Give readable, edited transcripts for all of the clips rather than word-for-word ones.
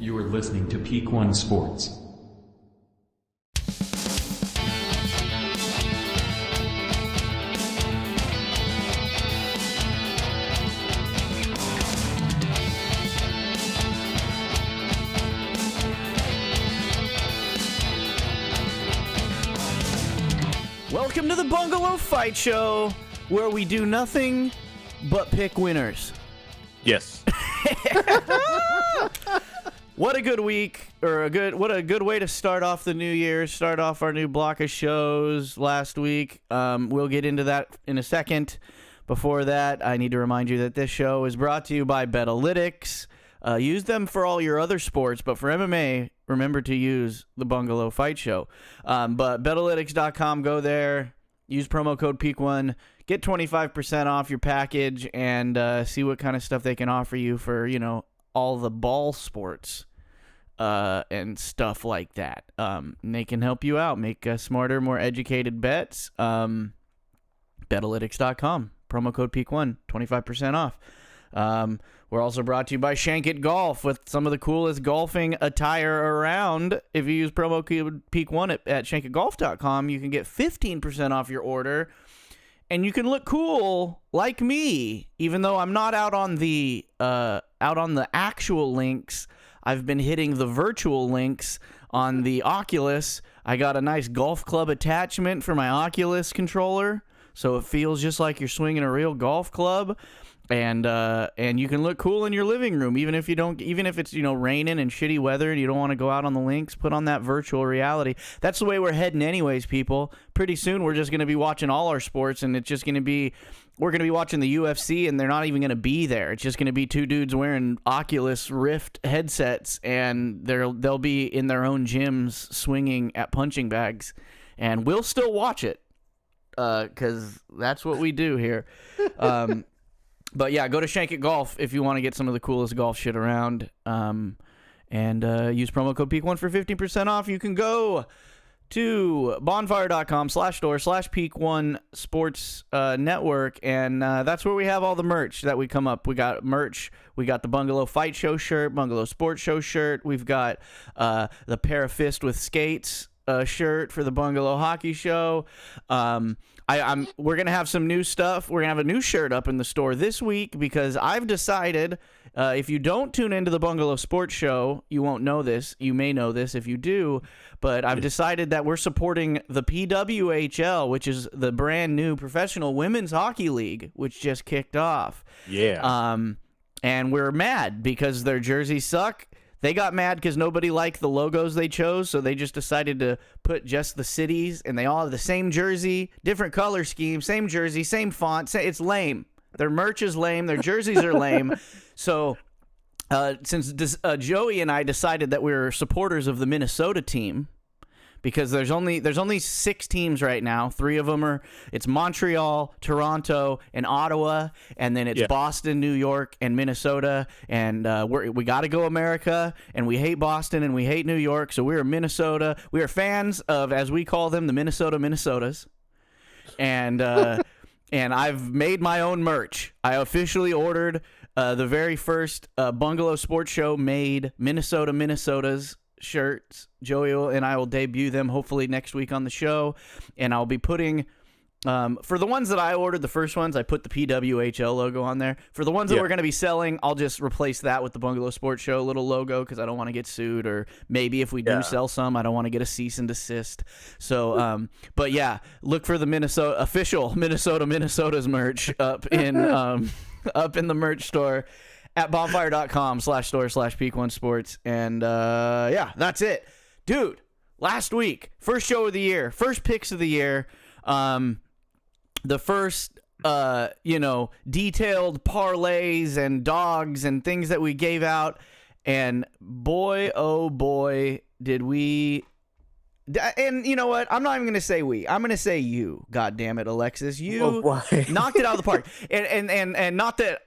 You are listening to Peak One Sports. Welcome to the Bungalow Fight Show, where we do nothing but pick winners. Yes. What a good week, or what a good way to start off the new year, start off our new block of shows last week. We'll get into that in a second. Before that, I need to remind you that this show is brought to you by Betalytics. Use them for all your other sports, but for MMA, remember to use the Bungalow Fight Show. But Betalytics.com, go there, use promo code PEAK1, get 25% off your package, and see what kind of stuff they can offer you for, all the ball sports and stuff like that. And they can help you out, make smarter, more educated bets. Betalytics.com, promo code PEAK1, 25% off. We're also brought to you by Shank It Golf with some of the coolest golfing attire around. If you use promo code PEAK1 at shankitgolf.com, you can get 15% off your order, and you can look cool like me. Even though I'm not out on the actual links, I've been hitting the virtual links on the Oculus. I got a nice golf club attachment for my Oculus controller, so it feels just like you're swinging a real golf club. And you can look cool in your living room, even if it's raining and shitty weather and you don't want to go out on the links. Put on that virtual reality. That's the way we're heading, anyways, people. Pretty soon we're just going to be watching all our sports, and it's just going to be we're going to be watching the UFC, and they're not even going to be there. It's just going to be two dudes wearing Oculus Rift headsets, and they'll be in their own gyms swinging at punching bags, and we'll still watch it because that's what we do here. But yeah, go to Shank It Golf if you want to get some of the coolest golf shit around. And use promo code PEAK1 for 15% off. You can go to bonfire.com/store/Peak1 Sports Network, and that's where we have all the merch that we come up. We got merch. We got the Bungalow Fight Show shirt, Bungalow Sports Show shirt. We've got the Pair of Fist with Skates shirt for the Bungalow Hockey Show. We're going to have some new stuff. We're going to have a new shirt up in the store this week because I've decided if you don't tune into the Bungalow Sports Show, you won't know this. You may know this if you do, but I've decided that we're supporting the PWHL, which is the brand new Professional Women's Hockey League, which just kicked off. Yeah. And we're mad because their jerseys suck. They got mad because nobody liked the logos they chose, so they just decided to put just the cities, and they all have the same jersey, different color scheme, same jersey, same font. It's lame. Their merch is lame. Their jerseys are lame. So since Joey and I decided that we were supporters of the Minnesota team, because there's only 6 teams right now. 3 of them it's Montreal, Toronto, and Ottawa, and then it's Boston, New York, and Minnesota. And we got to go America, and we hate Boston and we hate New York, so we're Minnesota. We are fans of, as we call them, the Minnesotas. And and I've made my own merch. I officially ordered the very first Bungalow Sports Show made Minnesotas shirts. Joey and I will debut them hopefully next week on the show, and I'll be putting for the ones that I ordered, the first ones, I put the PWHL logo on there. For the ones that we're going to be selling, I'll just replace that with the Bungalow Sports Show little logo because I don't want to get sued, or maybe if we do sell some, I don't want to get a cease and desist. So but yeah, look for the official Minnesota's merch up in the merch store at bonfire.com/store/Peak1 Sports. And yeah, that's it. Dude, last week, first show of the year, first picks of the year, the first, detailed parlays and dogs and things that we gave out. And boy, oh boy, did we... And you know what? I'm not even going to say we. I'm going to say you, God damn it, Alexis. You knocked it out of the park. And not that...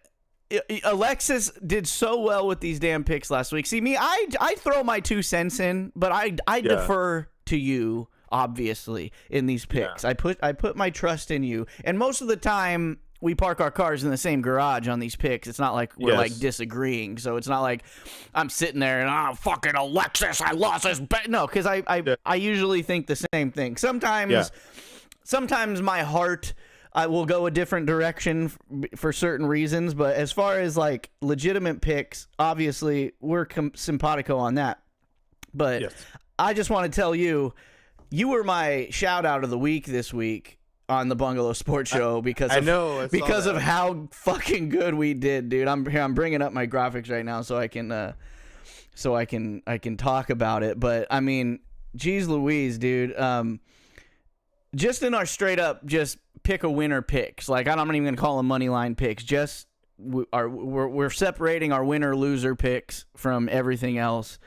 Alexis did so well with these damn picks last week. See, me, I throw my 2 cents in, but I defer to you, obviously, in these picks. I put my trust in you. And most of the time, we park our cars in the same garage on these picks. It's not like we're Yes. like disagreeing. So it's not like I'm sitting there and fucking Alexis, I lost this bet. No, because I usually think the same thing. Sometimes my heart I will go a different direction for certain reasons, but as far as like legitimate picks, obviously we're simpatico on that. But Yes. I just want to tell you, you were my shout out of the week this week on the Bungalow Sports Show because I saw of that. how fucking good we did, dude. I'm bringing up my graphics right now so I can talk about it. But I mean, geez Louise, dude. Just in our straight up just pick a winner picks. Like I'm not even gonna call them money line picks. Just we're separating our winner loser picks from everything else.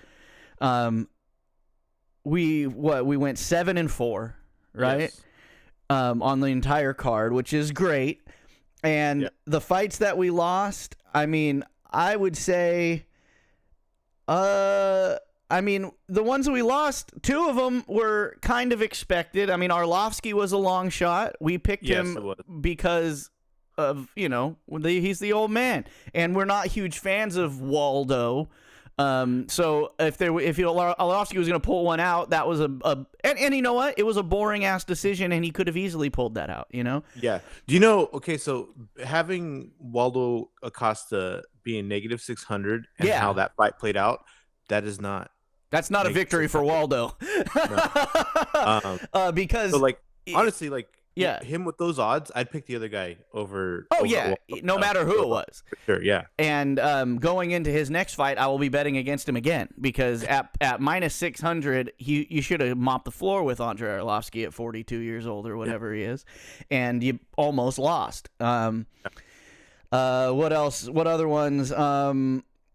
We went 7-4, right? Yes. On the entire card, which is great. And the fights that we lost, I mean, I would say, the ones that we lost, 2 of them were kind of expected. I mean, Arlovsky was a long shot. We picked him because of, he's the old man. And we're not huge fans of Waldo. So if Arlovsky was going to pull one out, that was and you know what? It was a boring ass decision and he could have easily pulled that out, Yeah. Do you know, okay, so having Waldo Acosta being negative 600 and how that fight played out, that's not a victory for Waldo. No. Because so like honestly, like him with those odds, I'd pick the other guy over. Oh over yeah, Waldo. no matter who it was. For sure, yeah. And going into his next fight, I will be betting against him again because at minus 600, you should have mopped the floor with Andrei Arlovsky at 42 years old or whatever he is, and you almost lost. What else? What other ones?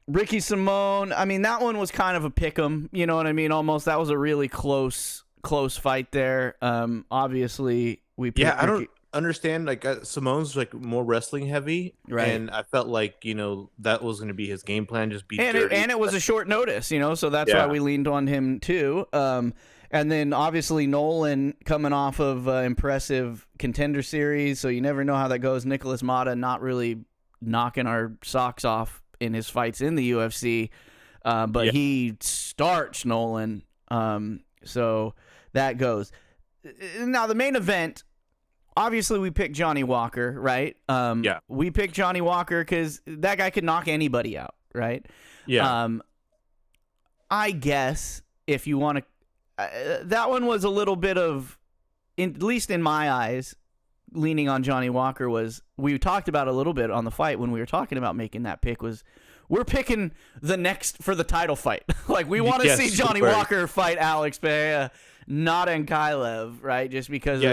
Ricky Simone. I mean, that one was kind of a pick'em. You know what I mean? Almost. That was a really close fight there. Obviously, we picked I don't understand. Like Simone's like more wrestling heavy, right? And I felt like that was going to be his game plan, just be dirty. And it was a short notice, so that's why we leaned on him too. And then obviously Nolan coming off of impressive Contender Series, so you never know how that goes. Nicholas Mata not really knocking our socks off in his fights in the UFC, but he starched Nolan. So that goes. Now the main event, obviously we picked Johnny Walker, right? We picked Johnny Walker because that guy could knock anybody out, right? Yeah. I guess if you want to, that one was a little bit of, at least in my eyes, leaning on Johnny Walker was, we talked about a little bit on the fight when we were talking about making that pick, was we're picking the next for the title fight. Like we want to see Johnny Walker fight Alex Pereira, not Ankalaev, right? Just because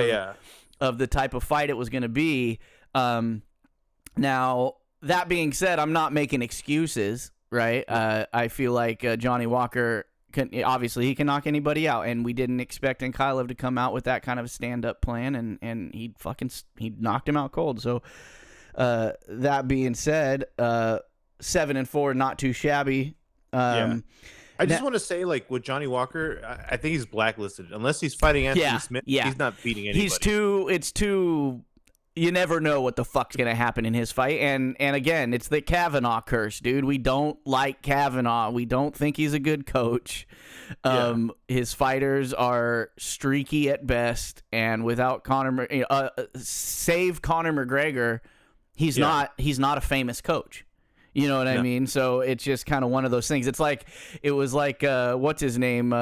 of the type of fight it was going to be. Now, that being said, I'm not making excuses, right? I feel like Johnny Walker, obviously he can knock anybody out, and we didn't expect Ankalaev to come out with that kind of a stand-up plan, and he knocked him out cold. So that being said, 7-4, not too shabby. I just want to say, like, with Johnny Walker, I think he's blacklisted. Unless he's fighting Anthony Smith, he's not beating anybody. You never know what the fuck's going to happen in his fight. And again, it's the Kavanaugh curse, dude. We don't like Kavanaugh. We don't think he's a good coach. His fighters are streaky at best. And without save Conor McGregor, he's not a famous coach. You know what I mean? So it's just kind of one of those things. It was like what's his name?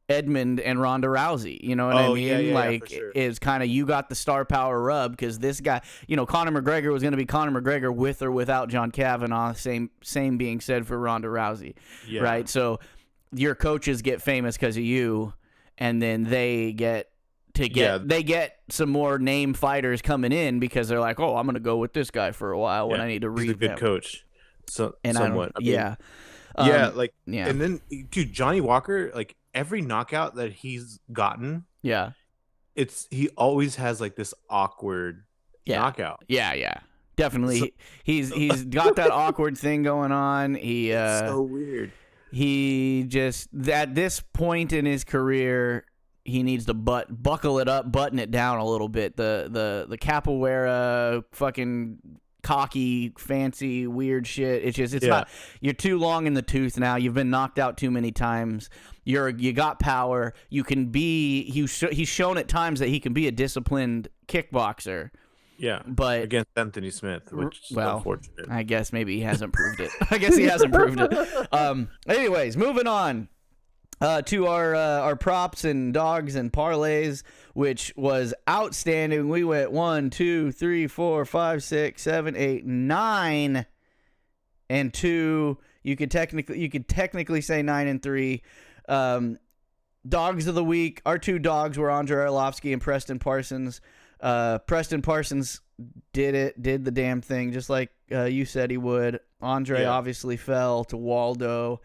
Edmund and Ronda Rousey. You know what I mean? For sure. It's kind of, you got the star power rub because this guy, Conor McGregor was going to be Conor McGregor with or without John Kavanaugh. Same being said for Ronda Rousey, right? So your coaches get famous because of you, and then they get some more name fighters coming in because they're like, oh, I'm going to go with this guy for a while when I need to read. He's a good coach. So and somewhat. And then dude, Johnny Walker, like every knockout that he's gotten, he always has like this awkward knockout. Definitely. So, he's got that awkward thing going on. It's so weird. He just, at this point in his career, he needs to buckle it up, button it down a little bit. The capoeira fucking cocky, fancy, weird shit. It's not. You're too long in the tooth now. You've been knocked out too many times. You got power. You can be. He's shown at times that he can be a disciplined kickboxer. Yeah, but against Anthony Smith, which is unfortunate. I guess maybe he hasn't proved it. Anyways, moving on to our props and dogs and parlays, which was outstanding. We went 1, 2, 3, 4, 5, 6, 7, 8, 9, and 2. You could technically say 9 and 3. Dogs of the week. Our 2 dogs were Andre Arlovsky and Preston Parsons. Preston Parsons did the damn thing, just like you said he would. Andre obviously fell to Waldo.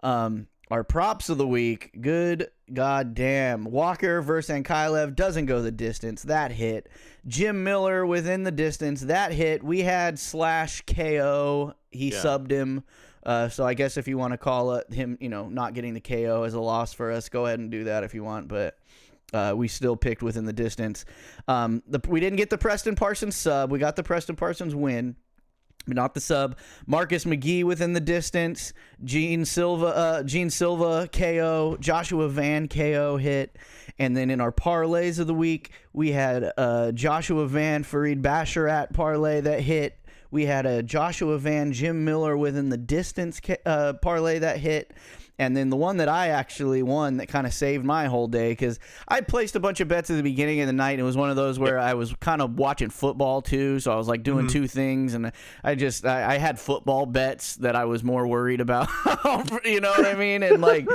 Our props of the week, good goddamn. Walker versus Ankailev doesn't go the distance. That hit. Jim Miller within the distance. That hit. We had /KO. He subbed him. So I guess if you want to call it him, not getting the KO as a loss for us, go ahead and do that if you want. But we still picked within the distance. We didn't get the Preston Parsons sub. We got the Preston Parsons win, but not the sub. Marcus McGee within the distance. Gene Silva KO. Joshua Van KO hit. And then in our parlays of the week, we had Joshua Van Fareed Basharat parlay that hit. We had a Joshua Van Jim Miller within the distance parlay that hit. And then the one that I actually won that kind of saved my whole day, because I placed a bunch of bets at the beginning of the night, and it was one of those where I was kind of watching football too, so I was like doing 2 things, and I had football bets that I was more worried about, you know what I mean? And like,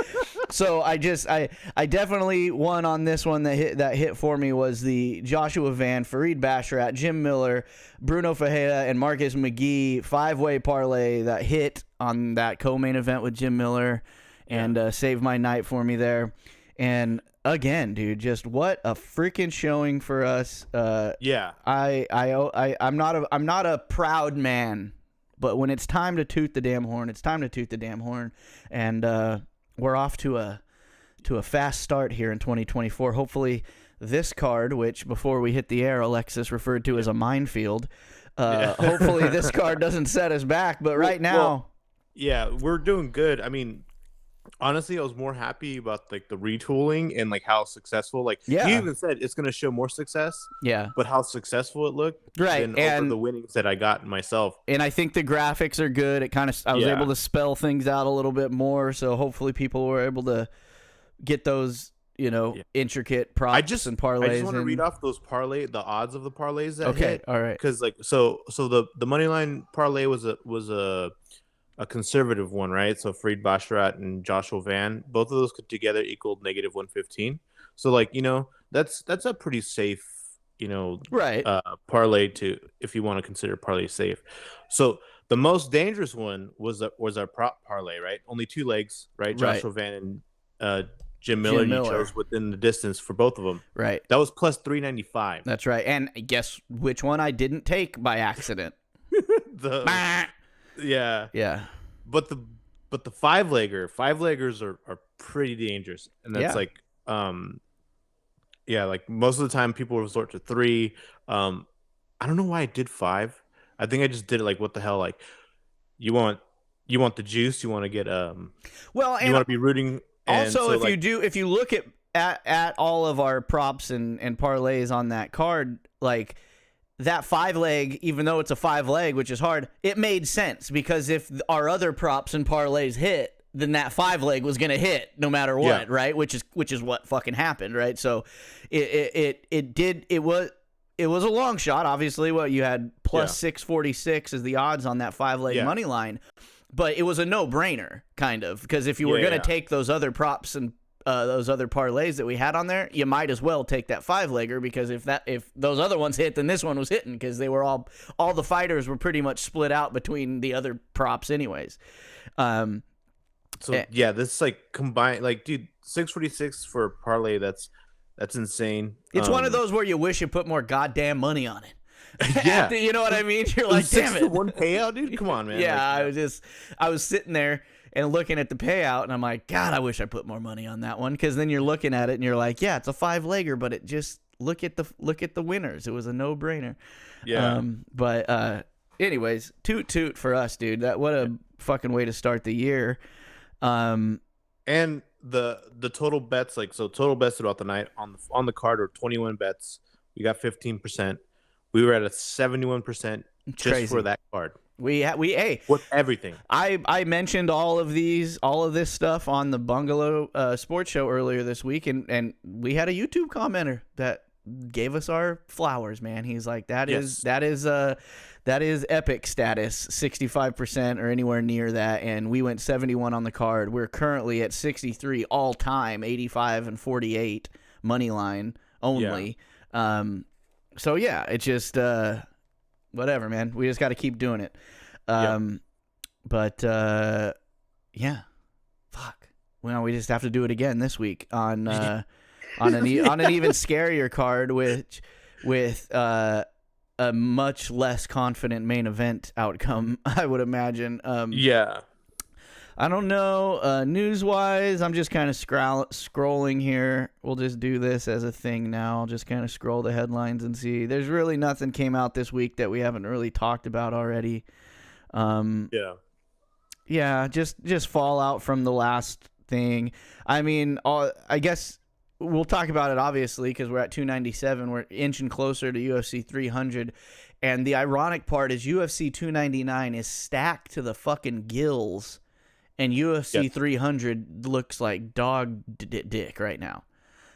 so I definitely won on this one. That hit for me was the Joshua Van, Fareed Basharat, Jim Miller, Bruno Fajeda, and Marcus McGee 5-way parlay that hit on that co-main event with Jim Miller. And saved my night for me there. And again, dude, just what a freaking showing for us. I'm not a proud man, but when it's time to toot the damn horn, it's time to toot the damn horn. And we're off to a fast start here in 2024. Hopefully, this card, which before we hit the air, Alexis referred to as a minefield. Hopefully, this card doesn't set us back. But right now, we're doing good. I mean, honestly, I was more happy about like the retooling and like how successful. Like you even said, it's going to show more success. Yeah, but how successful it looked, right? And over the winnings that I got myself. And I think the graphics are good. It I was able to spell things out a little bit more, so hopefully people were able to get those intricate props and parlays. I just want to read off those the odds of the parlays that hit. All right, because like so the money line parlay was a conservative one, right? So Fareed Basharat and Joshua Van, both of those together equaled -115. So like, that's a pretty safe, parlay if you want to consider parlay safe. So the most dangerous one was our prop parlay, right? Only 2 legs, right? Joshua Van and Jim Miller. You chose within the distance for both of them. Right. That was +395. That's right. And guess which one I didn't take by accident? Yeah. But the 5-leggers are pretty dangerous, and that's like like most of the time people resort to 3. I don't know why I did 5. I think I just did it like, what the hell, like you want the juice, you want to get you want to be rooting. Also, so if you look at all of our props and parlays on that card, like that 5-leg, even though it's a 5-leg, which is hard, it made sense, because if our other props and parlays hit, then that 5-leg was going to hit no matter what, right? Which is what fucking happened, right? So it was a long shot. Obviously, what you had +646 is the odds on that 5-leg money line, but it was a no-brainer kind of, because if you were going to take those other props and those other parlays that we had on there, you might as well take that 5-legger, because if those other ones hit, then this one was hitting, because they were all the fighters were pretty much split out between the other props anyways. This like combined, like, dude, 646 for a parlay, that's insane. It's one of those where you wish you put more goddamn money on it. You know what I mean? You're like, damn it, 1 payout, dude. Come on, man. Yeah, like, I was sitting there, and looking at the payout, and I'm like, God, I wish I put more money on that one, because then you're looking at it and you're like, yeah, it's a 5-legger, but it just look at the winners. It was a no-brainer. Yeah. But anyways, toot for us, dude. What a fucking way to start the year. And the total bets, total bets throughout the night on the card were 21 bets. We got 15%. We were at a 71% just for that card. We with everything. I mentioned all of this stuff on the Bungalow sports show earlier this week, and we had a YouTube commenter that gave us our flowers, man. He's like, that is epic status, 65% or anywhere near that, and we went 71 on the card. We're currently at 63 all time, 85 and 48 money line only. Yeah. So yeah, it's just whatever, man. We just got to keep doing it. But yeah, fuck. Well, we just have to do it again this week on an even scarier card, with a much less confident main event outcome, I would imagine. I don't know. News-wise, I'm just kind of scrolling here. We'll just do this as a thing now. I'll just kind of scroll the headlines and see. There's really nothing came out this week that we haven't really talked about already. Yeah, just fallout from the last thing. I mean, I guess we'll talk about it, obviously, because we're at 297. We're inching closer to UFC 300. And the ironic part is UFC 299 is stacked to the fucking gills. And UFC 300 looks like dog dick right now.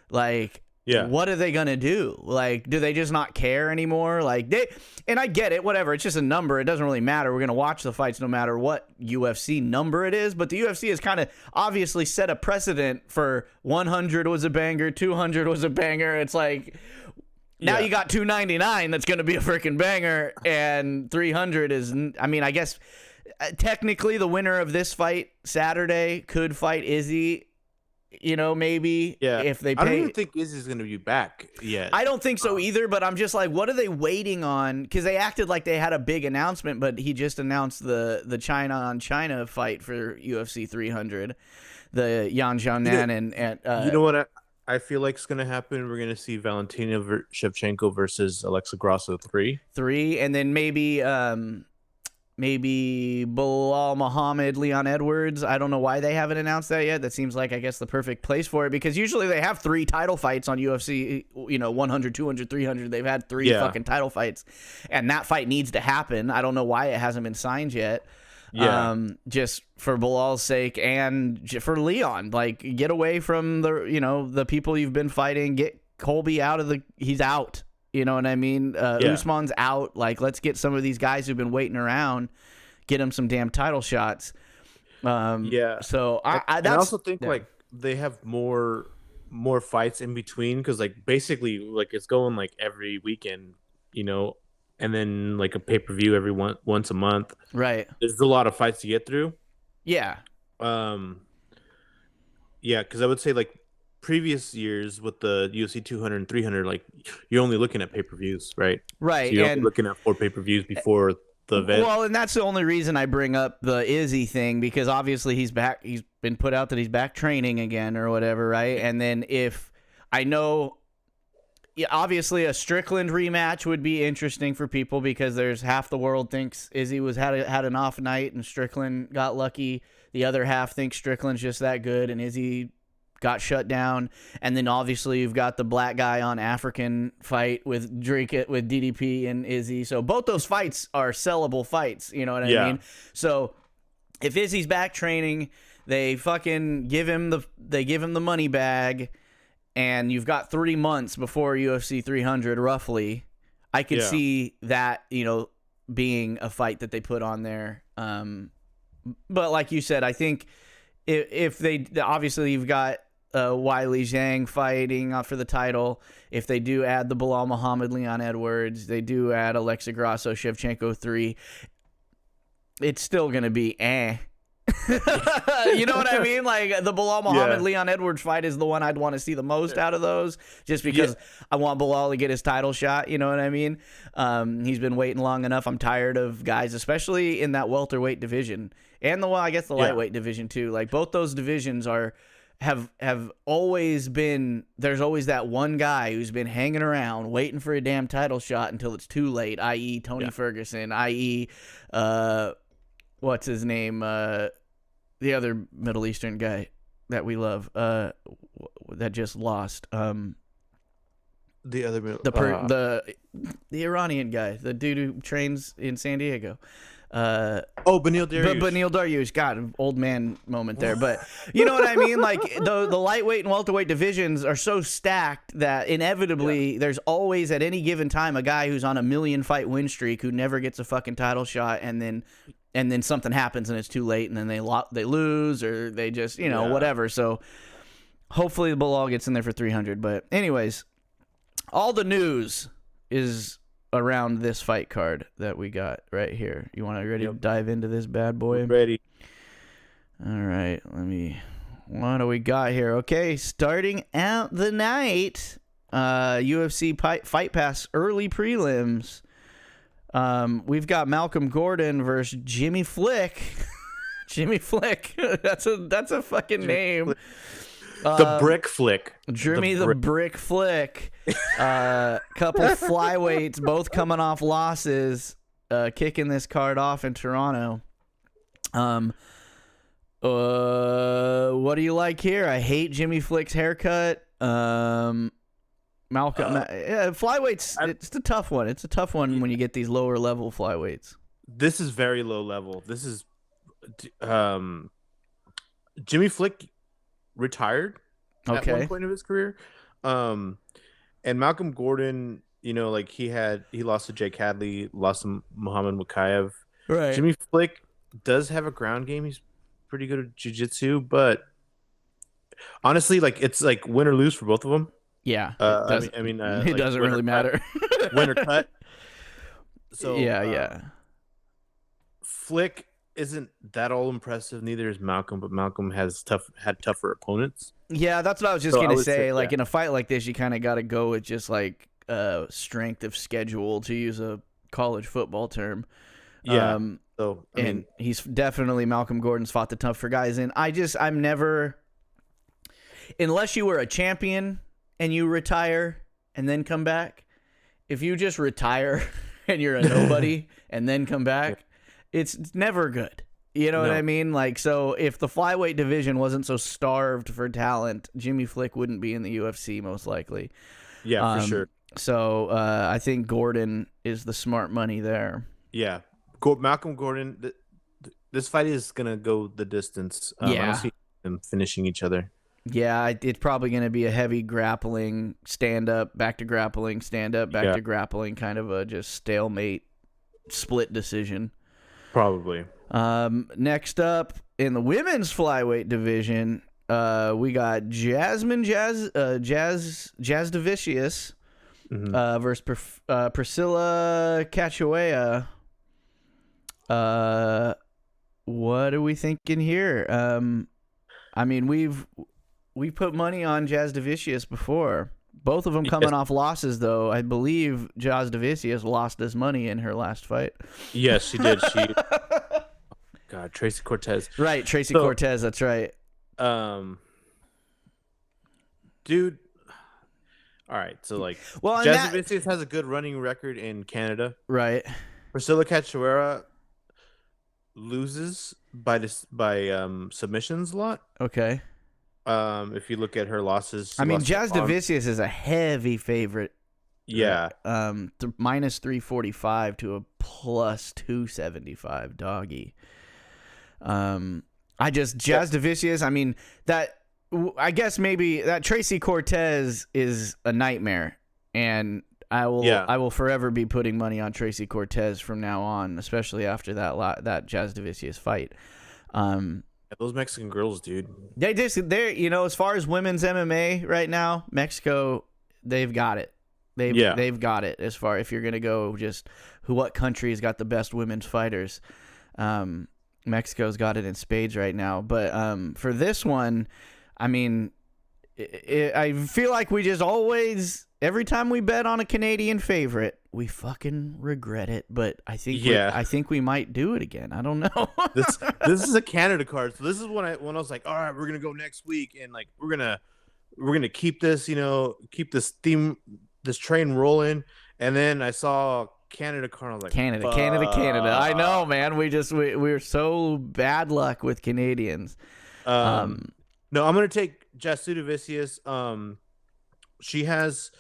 Like, what are they going to do? Like, do they just not care anymore? And I get it, whatever. It's just a number. It doesn't really matter. We're going to watch the fights no matter what UFC number it is. But the UFC has kind of obviously set a precedent for 100 was a banger, 200 was a banger. It's like, now you got 299 that's going to be a freaking banger. And 300 is, I mean, I guess technically the winner of this fight Saturday could fight Izzy, maybe if they pay. I don't even think Izzy's going to be back yet. I don't think so either, but I'm just like, what are they waiting on? Because they acted like they had a big announcement, but he just announced the China on China fight for UFC 300, the Yan Xiaonan and you know what I feel like is going to happen? We're going to see Valentina Shevchenko versus Alexa Grasso 3, and then maybe Bilal Muhammad, Leon Edwards. I don't know why they haven't announced that yet. That seems like, I guess, the perfect place for it, because usually they have 3 title fights on UFC, 100, 200, 300. They've had 3 fucking title fights, and that fight needs to happen. I don't know why it hasn't been signed yet. Just for Bilal's sake and for Leon, like, get away from the people you've been fighting. Get Colby he's out. You know what I mean? Usman's out. Like, let's get some of these guys who've been waiting around, get them some damn title shots. So I also think like they have more fights in between, because basically it's going every weekend, and then a pay-per-view every once a month. Right. There's a lot of fights to get through. Yeah. Because I would say previous years with the UFC 200 and 300, you're only looking at pay-per-views, right? Right. So you're only looking at 4 pay-per-views before the event. Well, and that's the only reason I bring up the Izzy thing, because obviously he's back. He's been put out that he's back training again or whatever, right? And then if I know, obviously a Strickland rematch would be interesting for people, because there's half the world thinks Izzy had an off night and Strickland got lucky. The other half thinks Strickland's just that good and Izzy got shut down. And then obviously you've got the black guy on African fight with DDP and Izzy. So both those fights are sellable fights, you know what I mean? So if Izzy's back training, they fucking give him the money bag, and you've got 3 months before UFC 300 roughly. I could see that, being a fight that they put on there. But like you said, I think if they, obviously you've got Wiley Zhang fighting for the title. If they do add the Bilal Muhammad, Leon Edwards, they do add Alexa Grasso, Shevchenko 3, it's still going to be You know what I mean? Like the Bilal Muhammad Leon Edwards fight is the one I'd want to see the most out of those, just because I want Bilal to get his title shot. You know what I mean? He's been waiting long enough. I'm tired of guys, especially in that welterweight division and the lightweight division too. Like both those divisions have always been. There's always that one guy who's been hanging around waiting for a damn title shot until it's too late. I.e. Tony Ferguson. I.e. What's his name? The other Middle Eastern guy that we love, that just lost. The Iranian guy, the dude who trains in San Diego. Beneil Dariush. Beneil Dariush. God, old man moment there. But you know what I mean? Like the lightweight and welterweight divisions are so stacked that inevitably there's always at any given time a guy who's on a 1,000,000 fight win streak who never gets a fucking title shot, and then something happens and it's too late, and then they lose, or they just whatever. So hopefully the Bilal gets in there for 300. But anyways, all the news is around this fight card that we got right here. You want to ready to dive into this bad boy? I'm ready. All right, what do we got here? Okay, starting out the night, UFC Fight Pass early prelims. We've got Malcolm Gordon versus Jimmy Flick. Jimmy Flick. That's a fucking name. The Brick Flick. Jimmy the Brick Flick. Couple flyweights, both coming off losses, kicking this card off in Toronto. What do you like here? I hate Jimmy Flick's haircut. Malcolm, flyweights, it's a tough one. It's a tough one when you get these lower level flyweights. This is very low level. This is Jimmy Flick retired at one point of his career. And Malcolm Gordon, he lost to Jake Hadley, lost to Muhammad Mukayev. Right. Jimmy Flick does have a ground game. He's pretty good at jiu-jitsu, but honestly, it's like win or lose for both of them. Yeah. It doesn't really matter. Win or cut. So yeah. Flick isn't that all impressive. Neither is Malcolm, but Malcolm had tougher opponents. Yeah, that's what I was just gonna say. In a fight like this, you kind of got to go with just strength of schedule, to use a college football term. Yeah. He's definitely, Malcolm Gordon's fought the tougher guys, and I'm never, unless you were a champion and you retire and then come back. If you just retire and you're a nobody and then come back, it's never good. You know what I mean? So if the flyweight division wasn't so starved for talent, Jimmy Flick wouldn't be in the UFC most likely. Yeah, for sure. So I think Gordon is the smart money there. Yeah. Malcolm Gordon, this fight is going to go the distance. I don't see them finishing each other. Yeah, it's probably going to be a heavy grappling, stand-up, back to grappling, stand-up, back to grappling, kind of a just stalemate split decision. Probably. Next up, in the women's flyweight division, we got Jasmine Jasdavicius versus Priscilla Cachoeira. What are we thinking here? We've put money on Jasdavicius before. Both of them coming off losses, though. I believe Jasdavicius lost his money in her last fight. Yes, she did. God, Tracy Cortez. Right, Tracy Cortez. That's right. Dude. All right, so Jasdavicius has a good running record in Canada. Right. Priscilla Cachoeira loses by submissions a lot. Okay. If you look at her losses, Jasdavicius is a heavy favorite. Yeah. Minus 345 to a plus 275 doggy. Jasdavicius. I guess maybe that Tracy Cortez is a nightmare, and I will forever be putting money on Tracy Cortez from now on, especially after that Jasdavicius fight. Those Mexican girls, dude. They're as far as women's MMA right now, Mexico, they've got it. They've got it as far, if you're gonna go just what country's got the best women's fighters. Mexico's got it in spades right now. But for this one, I mean, I feel like we just always, every time we bet on a Canadian favorite, we fucking regret it. But I think we might do it again. I don't know. This is a Canada card. So this is when I was like, all right, we're gonna go next week, and like we're gonna keep this, keep this theme, this train rolling. And then I saw Canada card. I was like, Canada. I know, man. We're so bad luck with Canadians. No, I'm gonna take Jasuda Vicious. She has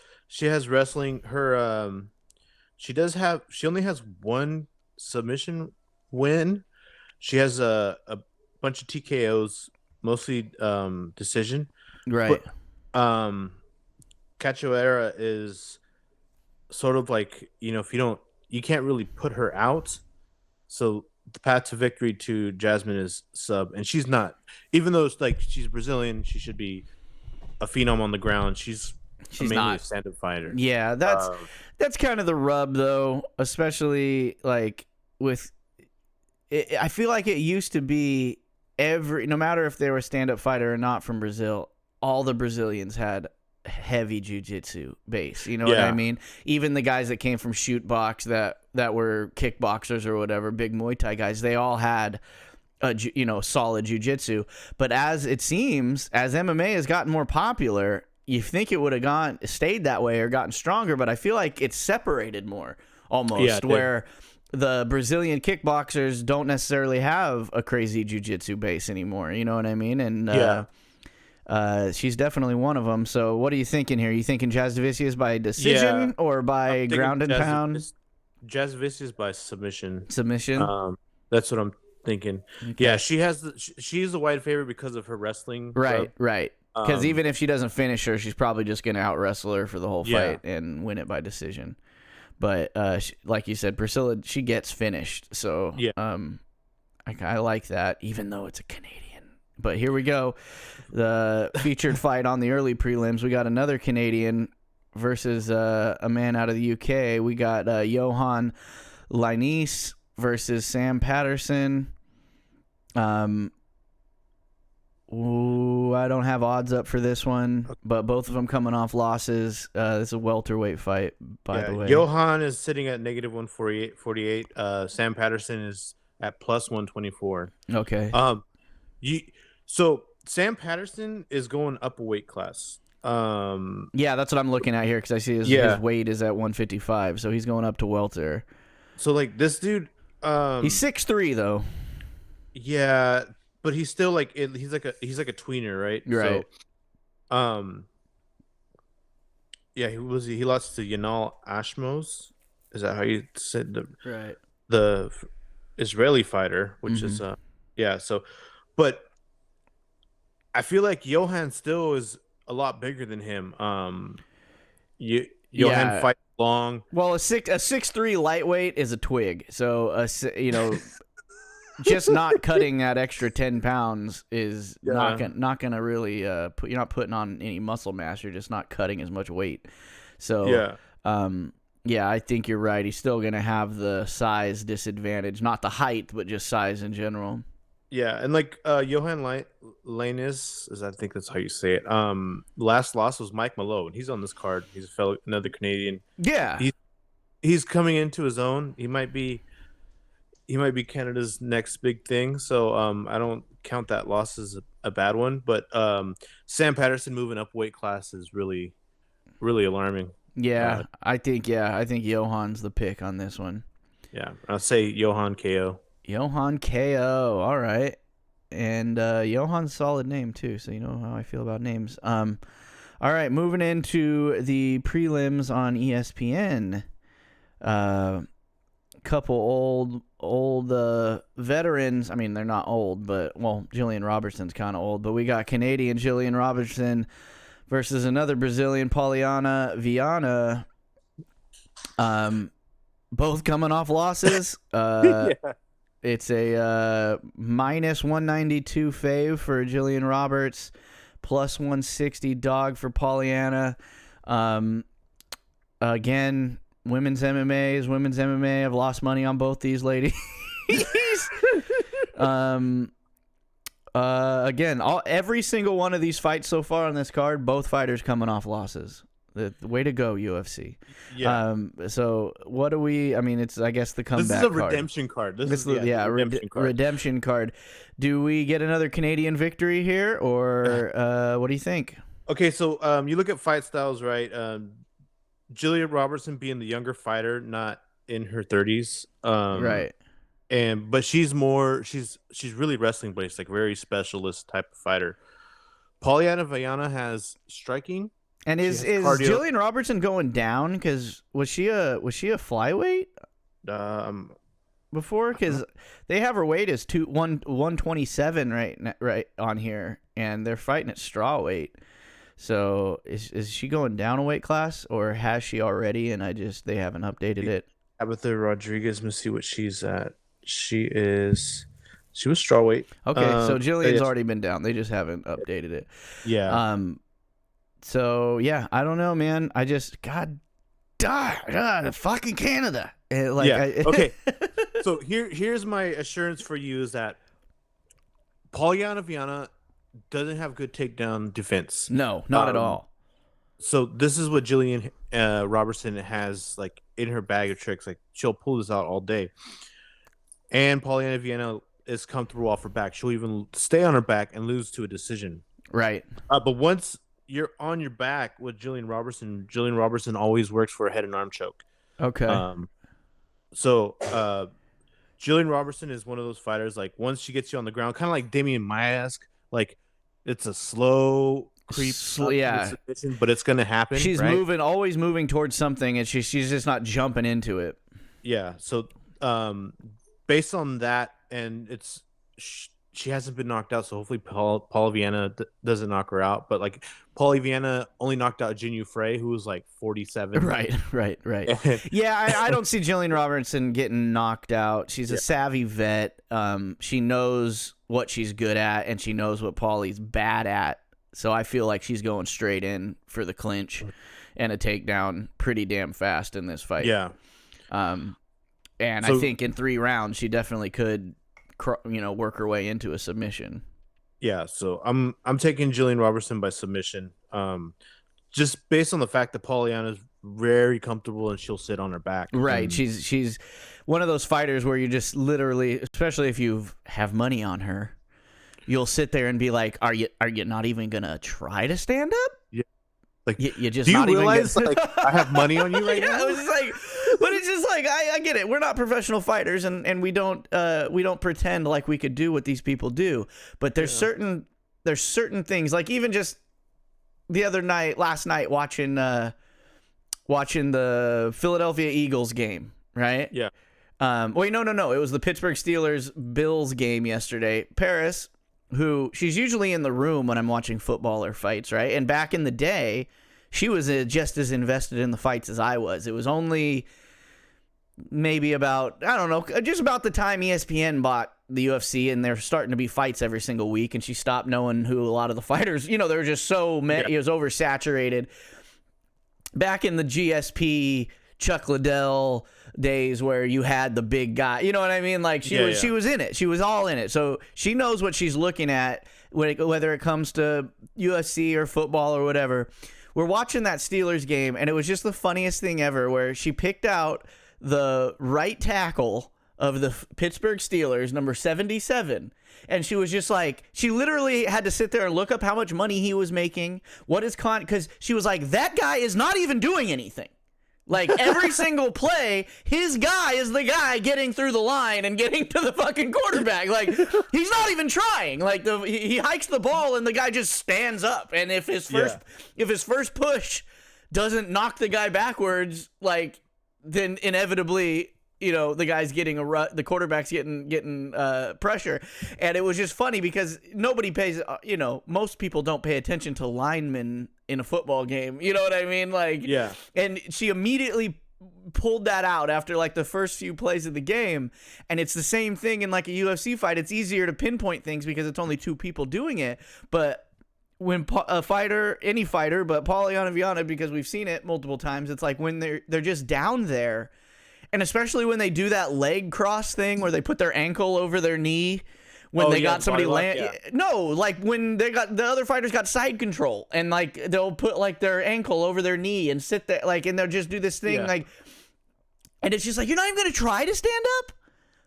wrestling. Her she only has one submission win. She has a bunch of TKOs, mostly decision. Right. But, Cachoeira is sort of like, if you can't really put her out. So the path to victory to Jasmine is sub, and she's not, even though it's like she's Brazilian, she should be a phenom on the ground. She's mainly not a stand-up fighter. Yeah, that's kind of the rub, though, especially like with it, I feel like it used to be no matter if they were a stand-up fighter or not from Brazil, all the Brazilians had heavy jiu-jitsu base, you know what I mean? Even the guys that came from shoot box that were kickboxers or whatever, big Muay Thai guys, they all had solid jiu-jitsu. But as it seems, as MMA has gotten more popular, you think it would have stayed that way or gotten stronger, but I feel like it's separated more almost, where the Brazilian kickboxers don't necessarily have a crazy jiu-jitsu base anymore, you know what I mean? And she's definitely one of them. So what are you thinking here? Are you thinking Jazz Vicious by decision or by ground and pound? Jazz Vicious by submission. That's what I'm thinking. Okay. Yeah, she's a wide favorite because of her wrestling. Right. Because even if she doesn't finish her, she's probably just going to out wrestle her for the whole fight and win it by decision. But like you said, Priscilla, she gets finished. So I like that, even though it's a Canadian. But here we go. The featured fight on the early prelims. We got another Canadian versus a man out of the UK. We got Johan Linus versus Sam Patterson. I don't have odds up for this one, but both of them coming off losses. This is a welterweight fight, by the way. Johan is sitting at negative 148. Sam Patterson is at plus 124. Okay. So Sam Patterson is going up a weight class. Yeah, that's what I'm looking at here because I see his weight is at 155, so he's going up to welter. So like this dude, he's 6'3" though. Yeah, but he's still like he's like a tweener, right? Right. So, he lost to Yanal Ashmos. Is that how you said the Israeli fighter, which is so, but I feel like Johan still is a lot bigger than him. Johan fights long. Well, a 6'3" lightweight is a twig. So just not cutting that extra 10 pounds is not gonna really you're not putting on any muscle mass. You're just not cutting as much weight. So I think you're right. He's still gonna have the size disadvantage, not the height, but just size in general. Yeah, and like Johan Linus, I think that's how you say it. Last loss was Mike Malone. He's on this card. He's another Canadian. Yeah, he's coming into his own. He might be Canada's next big thing. So I don't count that loss as a bad one. But Sam Patterson moving up weight class is really, really alarming. Yeah, I think Johan's the pick on this one. Yeah, I'll say Johan KO. Johan KO. All right. And Johan's a solid name, too, so you know how I feel about names. All right, moving into the prelims on ESPN. Couple old veterans. I mean, they're not old, but, Jillian Robertson's kind of old. But we got Canadian Jillian Robertson versus another Brazilian, Poliana Viana. Both coming off losses. It's a minus 192 fave for Jillian Roberts, plus 160 dog for Pollyanna. Again, women's MMA. I've lost money on both these ladies. Again, every single one of these fights so far on this card, both fighters coming off losses. The way to go, UFC. Yeah. So what do we? I mean, it's I guess the comeback. This is a redemption card. This is redemption card. Redemption card. Do we get another Canadian victory here, or what do you think? Okay, so you look at fight styles, right? Jillian Robertson being the younger fighter, not in her 30s, right? But she's really wrestling based, like very specialist type of fighter. Polyana Viana has striking. And is Jillian Robertson going down? Because was she a flyweight before? Because they have her weight as 127 right on here, and they're fighting at strawweight. So is she going down a weight class, or has she already? And they haven't updated it. Tabitha Rodriguez. Let's see what she's at. She was strawweight. Okay, so Jillian's already been down. They just haven't updated it. Yeah. So yeah, I don't know, man. I just God, fucking Canada. Okay. So here's my assurance for you is that Polyana Viana doesn't have good takedown defense. No, not at all. So this is what Jillian Robertson has like in her bag of tricks. Like she'll pull this out all day. And Polyana Viana is comfortable off her back. She'll even stay on her back and lose to a decision. Right. But once you're on your back with Jillian Robertson always works for a head and arm choke. Okay. So Jillian Robertson is one of those fighters, like once she gets you on the ground, kind of like Damian Maia-esque, like it's a slow creep submission, but it's going to happen. She's always moving towards something, and she's just not jumping into it. Yeah. So based on that, and she hasn't been knocked out, so hopefully Paula Viana doesn't knock her out. But like Paula Viana only knocked out Jinyu Frey, who was like 47. Right. Yeah, I don't see Jillian Robertson getting knocked out. She's a savvy vet. She knows what she's good at, and she knows what Paulie's bad at. So I feel like she's going straight in for the clinch and a takedown pretty damn fast in this fight. Yeah. And I think in 3 rounds she definitely could, work her way into a submission. Yeah, so I'm taking Jillian Robertson by submission, just based on the fact that Polyana's very comfortable and she'll sit on her back. Right, she's one of those fighters where you just literally, especially if you have money on her, you'll sit there and be like, "Are you not even gonna try to stand up?" Yeah. Like, you just do you not realize even like I have money on you right now? It was like, but it's just like I get it. We're not professional fighters, and we don't pretend like we could do what these people do. But there's certain things, like even just the last night watching the Philadelphia Eagles game, right? Yeah. Wait, no. It was the Pittsburgh Steelers Bills game yesterday. Paris, who she's usually in the room when I'm watching football or fights, right? And back in the day, she was just as invested in the fights as I was. It was only maybe about, I don't know, just about the time ESPN bought the UFC and they're starting to be fights every single week, and she stopped knowing who a lot of the fighters, they were just so many, it was oversaturated. Back in the GSP, Chuck Liddell days where you had the big guy, you know what I mean? Like she was in it. She was all in it. So she knows what she's looking at, whether it comes to UFC or football or whatever. We're watching that Steelers game, and it was just the funniest thing ever where she picked out the right tackle of the Pittsburgh Steelers, number 77. And she was just like, she literally had to sit there and look up how much money he was making. Because she was like, that guy is not even doing anything. Like every single play, his guy is the guy getting through the line and getting to the fucking quarterback. Like he's not even trying. Like he hikes the ball and the guy just stands up. And if his first push doesn't knock the guy backwards, like then inevitably, the guy's getting the quarterback's getting pressure. And it was just funny because nobody pays, most people don't pay attention to linemen in a football game. You know what I mean? Like, yeah. And she immediately pulled that out after like the first few plays of the game. And it's the same thing in like a UFC fight. It's easier to pinpoint things because it's only 2 people doing it. But when any fighter, but Polyana Viana, because we've seen it multiple times, it's like when they're just down there. And especially when they do that leg cross thing where they put their ankle over their knee when they got somebody no, like when they got the other fighters got side control and like they'll put like their ankle over their knee and sit there like and they'll just do this thing like, and it's just like you're not even gonna try to stand up.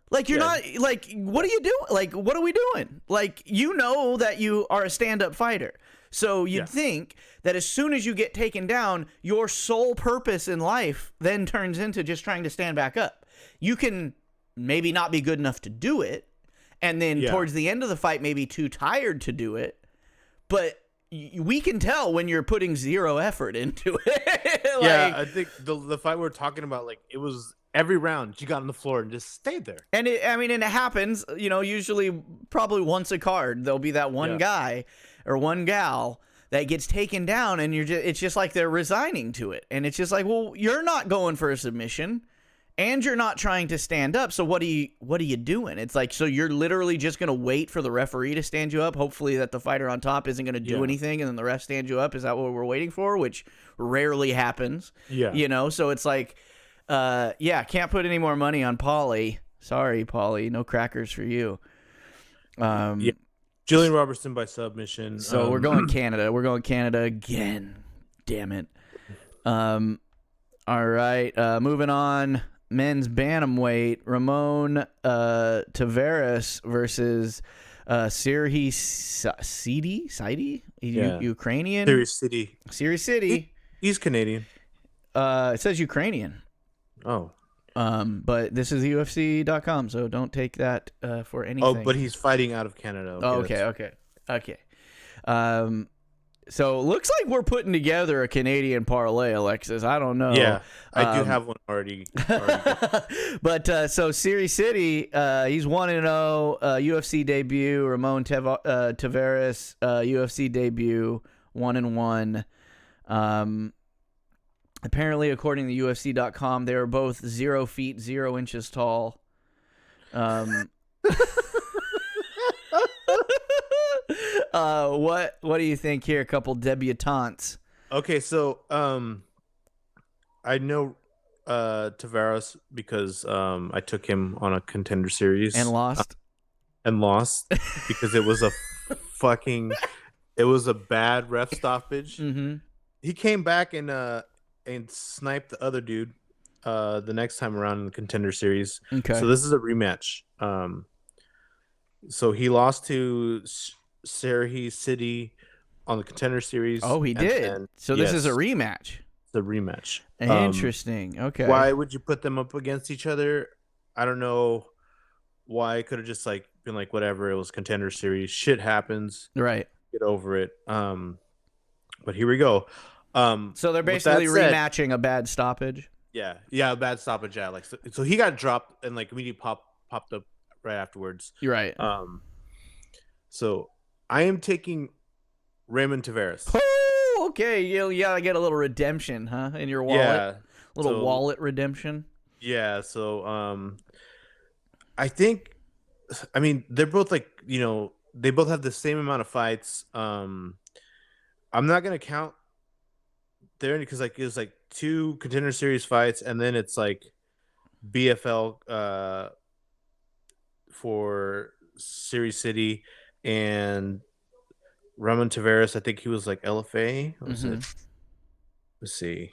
Like you're not like what are you doing? Like what are we doing? Like you know that you are a stand-up fighter. So you'd think that as soon as you get taken down, your sole purpose in life then turns into just trying to stand back up. You can maybe not be good enough to do it, and then towards the end of the fight maybe too tired to do it, but we can tell when you're putting zero effort into it. Like, I think the fight we're talking about, like it was every round you got on the floor and just stayed there. And it happens, usually probably once a card, there'll be that one guy or one gal that gets taken down and it's just like they're resigning to it. And it's just like, well, you're not going for a submission and you're not trying to stand up. So what are you doing? It's like, so you're literally just going to wait for the referee to stand you up. Hopefully that the fighter on top isn't going to do anything. And then the ref stands you up. Is that what we're waiting for? Which rarely happens. Yeah. So it's like, can't put any more money on Paulie. Sorry, Paulie. No crackers for you. Jillian Robertson by submission. So we're going Canada. We're going Canada again. Damn it. All right. Moving on. Men's bantamweight. Ramon Tavares versus Sirhi Sidi? Ukrainian? Siri City. He's Canadian. It says Ukrainian. Oh. But this is UFC.com, so don't take that for anything. Oh, but he's fighting out of Canada. Okay. So it looks like we're putting together a Canadian parlay, Alexis. I don't know. Yeah, I do have one already. But so Siri City, he's 1-0, UFC debut. Ramon Tavares, UFC debut, 1-1. Apparently, according to UFC.com, they were both 0 feet 0 inches tall. What do you think here? A couple debutantes. Okay, so I know Tavares because I took him on a contender series and lost. Because it was a bad ref stoppage. Mm-hmm. He came back and sniped the other dude the next time around in the contender series. Okay. So this is a rematch. So he lost to Sirhi City on the contender series. Oh, he did. This is a rematch. It's a rematch. Interesting. Okay. Why would you put them up against each other? I don't know why. It could have just like been like whatever. It was contender series. Shit happens. Right. Get over it. But here we go. So they're basically rematching a bad stoppage. Yeah, a bad stoppage. Yeah, like so he got dropped and like immediately popped up right afterwards. You're right. So I am taking Raymond Tavares. Oh, okay. You gotta get a little redemption, huh? In your wallet. Yeah, wallet redemption. Yeah. So I think, I mean, they're both like they both have the same amount of fights. I'm not gonna count there because like it was like 2 contender series fights and then it's like BFL for Series City and Ramon Tavares. I think he was like LFA. What was it? Let's see.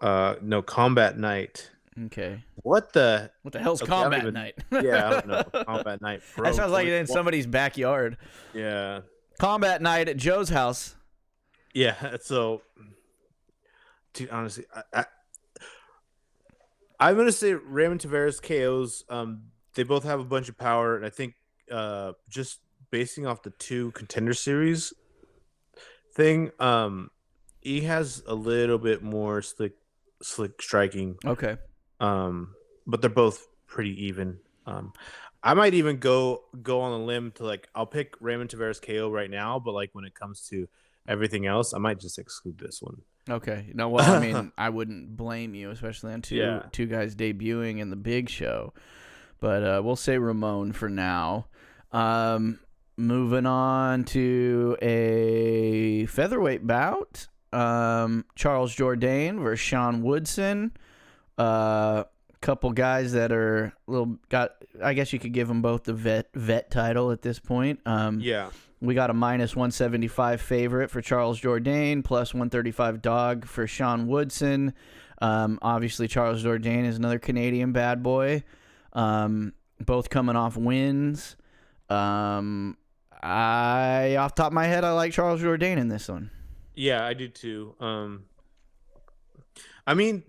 No, Combat Night. Okay. What the hell's Combat Night? Yeah, I don't know. Combat Night. Pro that sounds like it's in somebody's backyard. Yeah. Combat Night at Joe's house. Yeah. So, dude, honestly, I'm gonna say Raymond Tavares KOs. They both have a bunch of power, and I think just basing off the 2 contender series thing, he has a little bit more slick striking. Okay. But they're both pretty even. I might even go on a limb to like I'll pick Raymond Tavares KO right now, but like when it comes to everything else, I might just exclude this one. Okay. No, well, I mean, I wouldn't blame you, especially on two guys debuting in the big show. But we'll say Ramon for now. Moving on to a featherweight bout. Charles Jourdain versus Sean Woodson. couple guys that are I guess you could give them both the vet title at this point. We got a minus 175 favorite for Charles Jourdain, plus 135 dog for Sean Woodson. Obviously, Charles Jourdain is another Canadian bad boy. Both coming off wins. Off the top of my head, I like Charles Jourdain in this one. Yeah, I do too. I mean,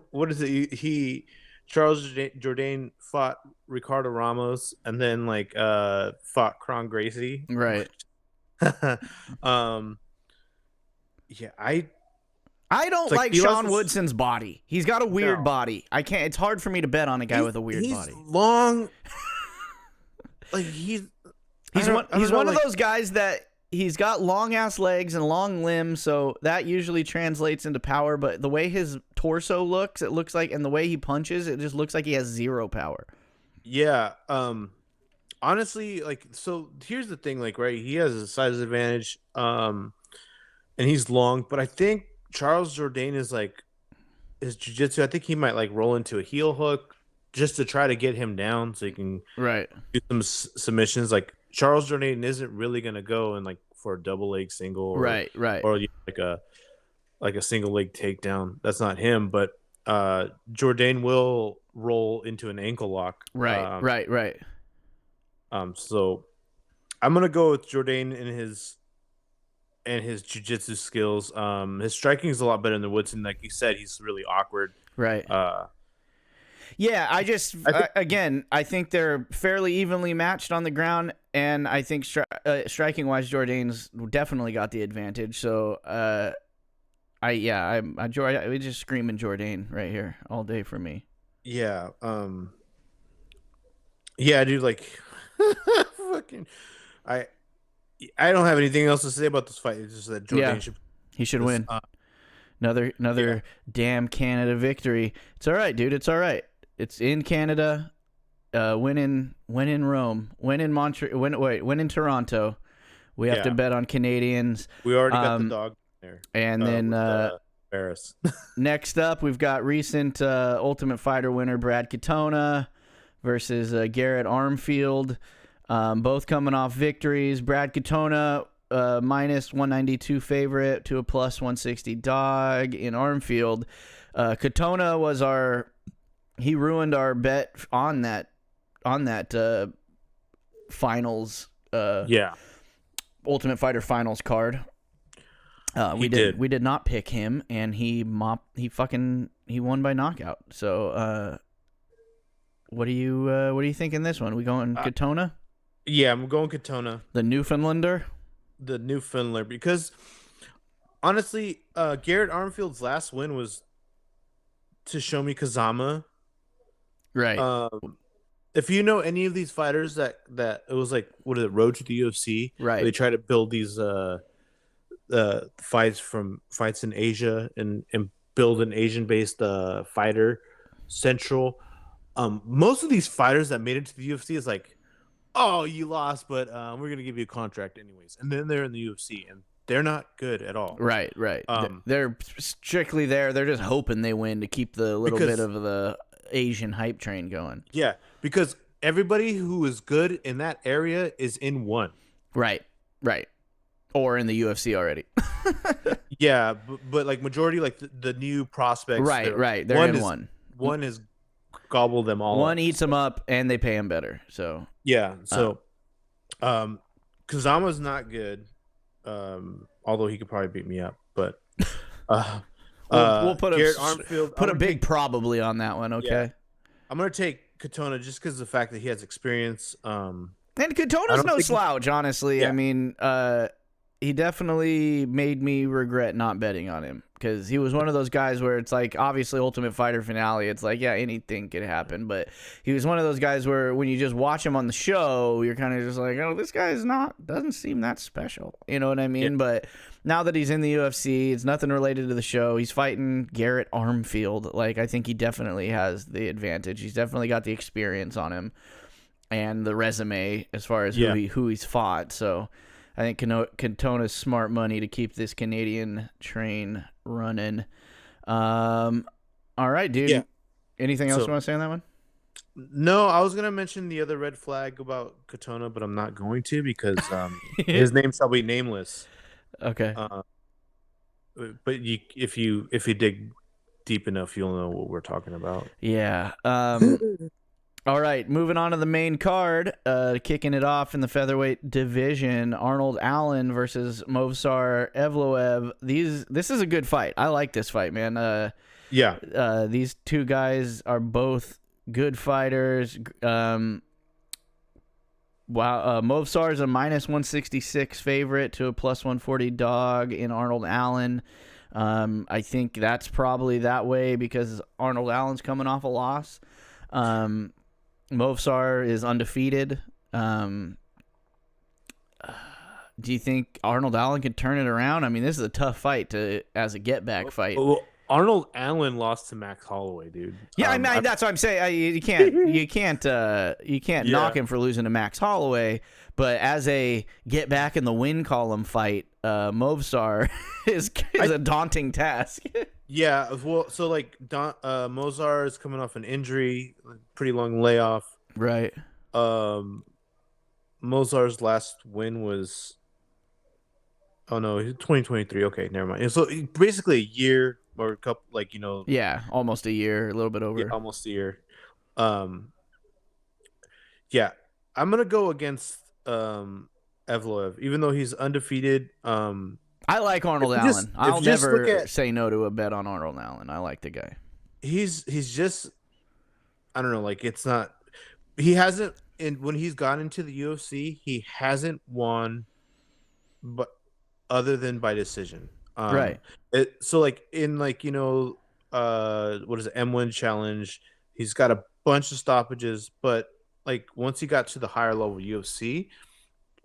what is it? Charles Jourdain fought Ricardo Ramos and then fought Kron Gracie. Right. Yeah, I don't like Sean Woodson's body. He's got a weird body. I can't. It's hard for me to bet on a guy with a weird body. He's long. He's one of those guys that he's got long ass legs and long limbs, so that usually translates into power. But the way his torso looks, it looks like, and the way he punches, it just looks like he has zero power. Yeah. Honestly, so here's the thing, right? He has a size advantage, and he's long, but I think Charles Jourdain is his jiu-jitsu. I think he might roll into a heel hook just to try to get him down so he can do some submissions. Charles Jourdain isn't really gonna go and for a double leg single, or a single leg takedown. That's not him. But Jourdain will roll into an ankle lock. Right. So I'm gonna go with Jourdain and his jiu-jitsu skills. His striking is a lot better than Woodson. Like you said, he's really awkward. Right. Yeah, I think they're fairly evenly matched on the ground, and I think striking-wise, Jourdain's definitely got the advantage. So, we just screaming Jourdain right here all day for me. Yeah. Yeah, dude. Fucking, I don't have anything else to say about this fight. It's just that Jourdain should win. Another damn Canada victory. It's all right, dude. It's all right. It's in Canada. Win in Rome. Win in Montreal. Win in Toronto. We have to bet on Canadians. We already got the dog there. And then Paris. Next up, we've got recent Ultimate Fighter winner Brad Katona versus Garrett Armfield. Both coming off victories. Brad Katona minus 192 favorite to a plus 160 dog in Armfield. Katona was he ruined our bet on that finals Ultimate Fighter finals card. We did not pick him, and he won by knockout. So what do you think in this one? We going Katona? Yeah, I'm going Katona. The Newfoundlander, because honestly, Garrett Armfield's last win was to Shomi Kazama. Right. If you know any of these fighters that it was what is it, Road to the UFC? Right. They try to build these fights in Asia and build an Asian-based fighter central. Most of these fighters that made it to the UFC is oh, you lost, but we're gonna give you a contract anyways, and then they're in the UFC and they're not good at all. Right. They're strictly there. They're just hoping they win to keep the little bit of the Asian hype train going. Yeah, because everybody who is good in that area is in one. Right. Or in the UFC already. Yeah, but majority the new prospects. Right. They're in one. One is gobble them all. One eats them up, and they pay them better. So yeah. So, Kazama's not good. Although he could probably beat me up, but we'll put Garrett Armfield. Put a big probably on that one. Okay. Yeah. I'm gonna take Katona just because of the fact that he has experience. And Katona's no slouch, honestly. Yeah. I mean, he definitely made me regret not betting on him because he was one of those guys where it's obviously Ultimate Fighter finale. It's anything could happen, but he was one of those guys where when you just watch him on the show, you're kind of just oh, this guy doesn't seem that special. You know what I mean? Yeah. But now that he's in the UFC, it's nothing related to the show. He's fighting Garrett Armfield. I think he definitely has the advantage. He's definitely got the experience on him and the resume as far as who he's fought. So I think Katona's smart money to keep this Canadian train running. All right, dude. Anything else you want to say on that one? No, I was gonna mention the other red flag about Katona, but I'm not going to because his name shall be nameless. Okay. But if you dig deep enough, you'll know what we're talking about. Yeah. All right, moving on to the main card, kicking it off in the featherweight division, Arnold Allen versus Movsar Evloev. This is a good fight. I like this fight, man. These two guys are both good fighters. Movsar is a minus 166 favorite to a plus 140 dog in Arnold Allen. I think that's probably that way because Arnold Allen's coming off a loss. Movsar is undefeated. Do you think Arnold Allen can turn it around? I mean, this is a tough fight as a get-back fight. Well, Arnold Allen lost to Max Holloway, dude. Yeah, I mean, that's what I'm saying. You can't knock him for losing to Max Holloway. But as a get back in the win column fight, Movsar is a daunting task. Yeah, well, so like Movsar is coming off an injury, pretty long layoff. Right. Movsar's last win was 2023. Okay, never mind. And so basically a year or a couple, like, yeah, almost a year, a little bit over. Yeah, almost a year. Yeah, I'm gonna go against Evloev, even though he's undefeated. I like Arnold Allen. I'll never say no to a bet on Arnold Allen. I like the guy. He's just, I don't know, like he hasn't, when he's gone into the UFC, he hasn't won, but other than by decision. Right. So like in what is it, M1 challenge, he's got a bunch of stoppages, but like once he got to the higher level UFC,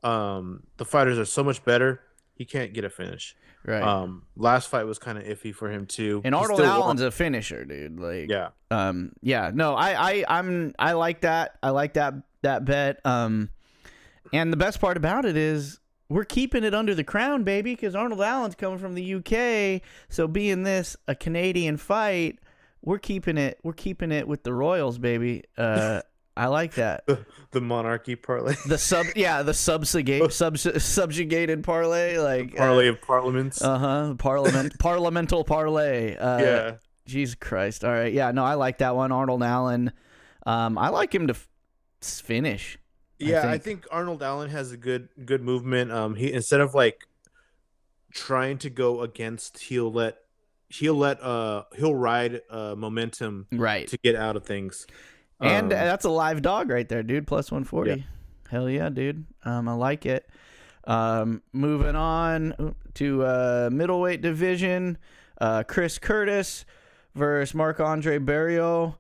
the fighters are so much better. He can't get a finish. Right. Last fight was kind of iffy for him too. And Arnold Allen's a finisher, dude. Like, yeah. No, I like that. I like that bet. And the best part about it is we're keeping it under the crown, baby, because Arnold Allen's coming from the UK. So being this a Canadian fight, we're keeping it with the Royals, baby. I like that. The monarchy parlay. The subjugated parlay, like parlay of parliaments. Parliamental parlay. Yeah. Jesus Christ. All right. Yeah. No, I like that one. Arnold Allen. I like him to finish. Yeah, I think Arnold Allen has a good movement. He, instead of like trying to go against, he'll ride momentum to get out of things. And that's a live dog right there, dude. Plus 140. Yeah. Hell yeah, dude. I like it. Moving on to middleweight division, Chris Curtis versus Marc-Andre Barriault.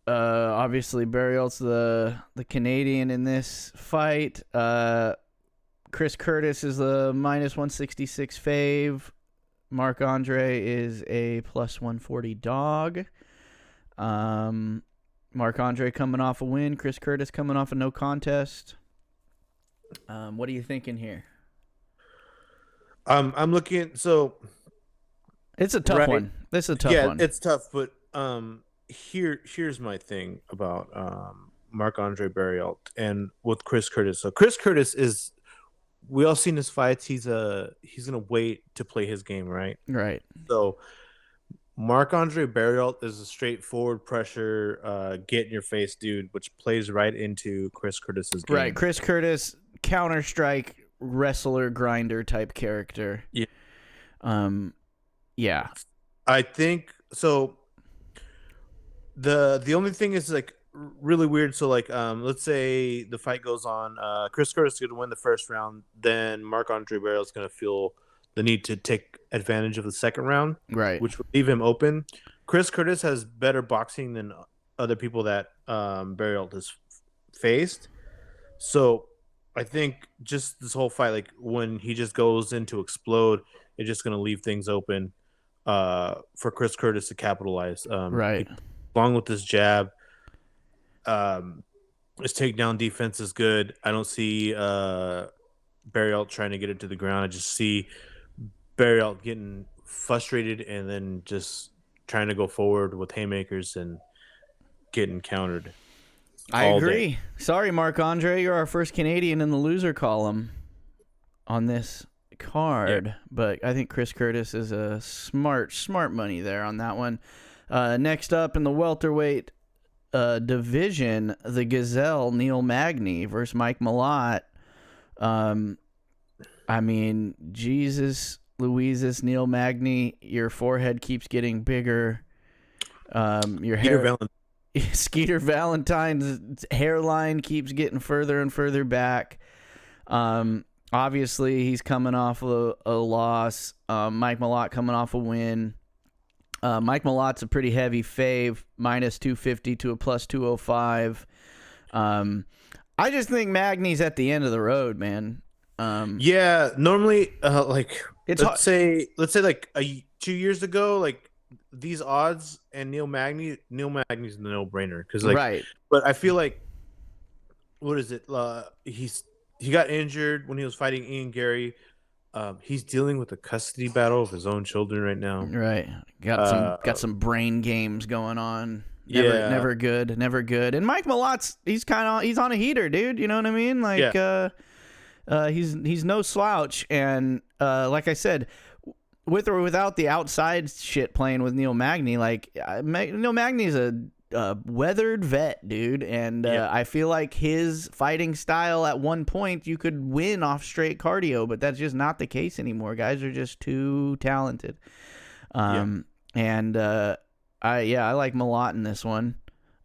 Obviously Barriault's the Canadian in this fight. Chris Curtis is the minus 166 fave. Marc-Andre is a plus 140 dog. Marc-Andre coming off a win. Chris Curtis coming off a no contest. What are you thinking here? I'm looking. So it's a tough one. This is a tough one. Yeah, it's tough. But here's my thing about Marc-Andre Barriault and with Chris Curtis. So Chris Curtis is, we all seen his fights. He's gonna wait to play his game, right? Right. So Marc-Andre Barriault is a straightforward pressure, get in your face dude, which plays right into Chris Curtis's game. Right. Chris Curtis, Counter-Strike wrestler grinder type character. Yeah. Yeah. I think so. The only thing is like really weird. So like let's say the fight goes on, Chris Curtis is going to win the first round, then Marc-Andre Barriault is going to feel the need to take advantage of the second round, right, which would leave him open. Chris Curtis has better boxing than other people that Barriault has faced. So I think just this whole fight, like when he just goes in to explode, it's just going to leave things open for Chris Curtis to capitalize. Right. Along with this jab, his takedown defense is good. I don't see Barriault trying to get it to the ground. I just see Barriault getting frustrated and then just trying to go forward with haymakers and getting countered. I agree. Sorry, Marc-Andre, you're our first Canadian in the loser column on this card, but I think Chris Curtis is a smart money there on that one. Next up in the welterweight division, the Gazelle Neil Magny versus Mike Malott. I mean, Jesus Louises, Neil Magny, your forehead keeps getting bigger. Your hair, Skeeter Valentine's hairline keeps getting further and further back. Obviously, he's coming off a loss. Mike Malott coming off a win. Mike Malott's a pretty heavy fave, minus 250 to a plus 205. I just think Magny's at the end of the road, man. Normally, let's say like 2 years ago, like these odds and Neil Magny's the no-brainer because right. But I feel like what is it? He got injured when he was fighting Ian Gary. He's dealing with a custody battle of his own children right now. Right, got some brain games going on. Never good. And Mike Malott's he's on a heater, dude. You know what I mean? Like he's no slouch, and like I said, with or without the outside shit playing with Neil Magny, like Neil Magny's a weathered vet, dude, and I feel like his fighting style at one point you could win off straight cardio, but that's just not the case anymore. Guys are just too talented. And I like Malott in this one.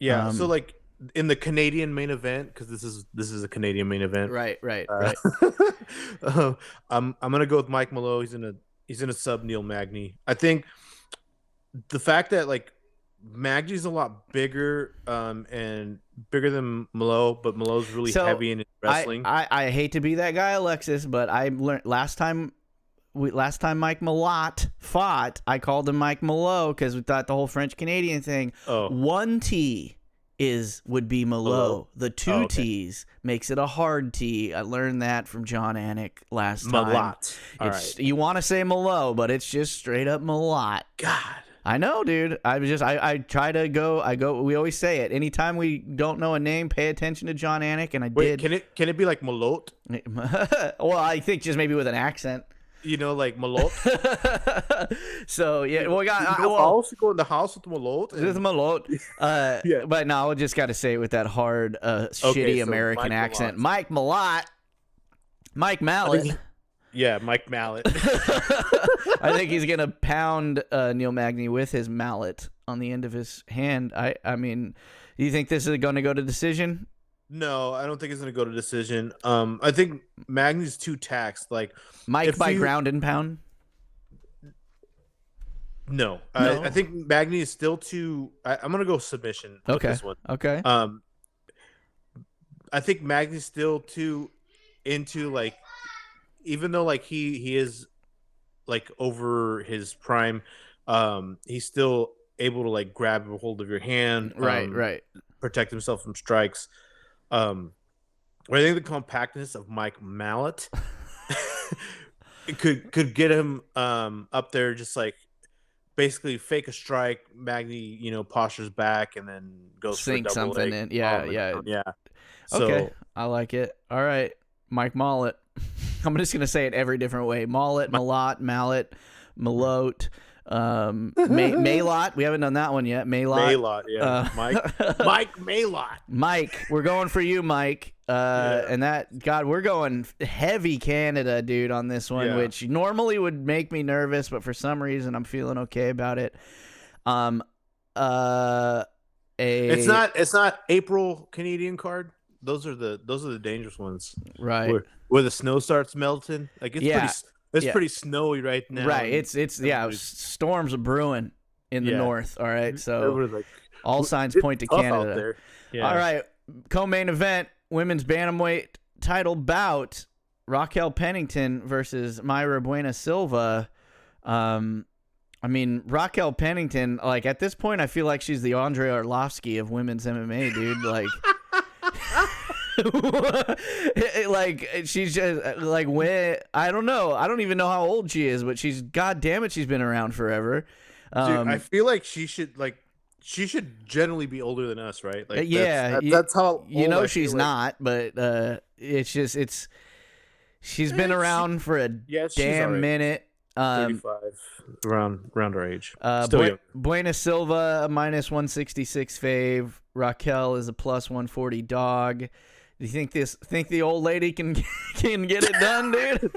So like in the Canadian main event, because this is a Canadian main event, right. I'm gonna go with Mike Malott. He's in a sub Neil Magny. I think the fact that like Magny's a lot bigger and bigger than Malott, but Malott's really heavy in his wrestling. I hate to be that guy, Alexis, but I learned last time Mike Malott fought, I called him Mike Malott because we thought the whole French Canadian thing. One T would be Malott. The two T's makes it a hard T. I learned that from John Anik last time. Malott. All right. You want to say Malott, but it's just straight up Malott. God. I know, dude. I try to go. We always say it. Anytime we don't know a name, pay attention to John Anik, and I did. Can it be like Malott? Well, I think just maybe with an accent. You know, like Malott. So yeah, well, we got. Go in the house with Malott. With Malott. But no, I just got to say it with that hard, shitty American accent. Mike Malott. Mike Mallet. Mike Mallet. I think he's gonna pound Neil Magny with his mallet on the end of his hand. I mean, do you think this is going to go to decision? No, I don't think it's going to go to decision. I think Magny's too taxed. Like Mike by ground and pound. No. I think Magny is still too. I'm going to go submission. With this one. Okay. I think Magny's still too into like. Even though like he is like over his prime, he's still able to like grab a hold of your hand, right, protect himself from strikes. I think the compactness of Mike Mallet could get him up there, just like basically fake a strike. Magny, postures back and then goes sink for a double something leg. in. Yeah. Okay, I like it. All right, Mike Mallet. I'm just gonna say it every different way. Mallet, Malott, Mallet, Malott, Maylott. We haven't done that one yet. Maylott, yeah. Mike Maylott. Mike, we're going for you, Mike. And that, God, we're going heavy Canada, dude, on this one, which normally would make me nervous, but for some reason I'm feeling okay about it. It's not April Canadian card. Those are the dangerous ones, right? Where the snow starts melting, like it's pretty snowy right now. Right, it's storms are brewing in the north. All right, so all signs point to Canada. All right, co-main event, women's bantamweight title bout: Raquel Pennington versus Mayra Buena Silva. I mean, Raquel Pennington, like at this point, I feel like she's the Andre Arlovsky of women's MMA, dude. Like. Like she's just like I don't know. I don't even know how old she is, but God damn it, she's been around forever. Dude, I feel like she should generally be older than us, right? Like, yeah, that's how old she's not, but she's been around for a damn minute. 35, around our age. Still young. Buena Silva, a minus 166 fave. Raquel is a plus 140 dog. Do you think the old lady can get it done, dude?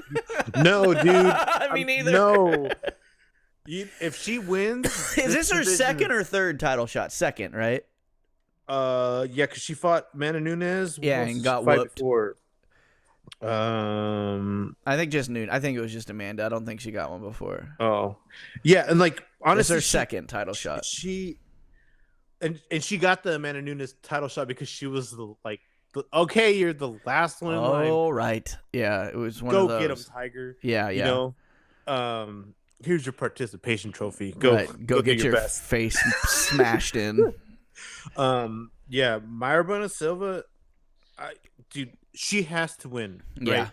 No, dude. I mean, either. No. If she wins, is this her second or third title shot? Second, right? Yeah, because she fought Amanda Nunes. Yeah, and got whooped. Before. I think just Nunes. I think it was just Amanda. I don't think she got one before. Oh, yeah, and like honestly, this is her second title shot. She got the Amanda Nunes title shot because she was okay, you're the last one in line. Oh, right. Yeah, it was one of those. Go get him, Tiger. Yeah. You know, here's your participation trophy. Go get your best. Face smashed in. Yeah, Mayra Bueno Silva, dude, she has to win. Right?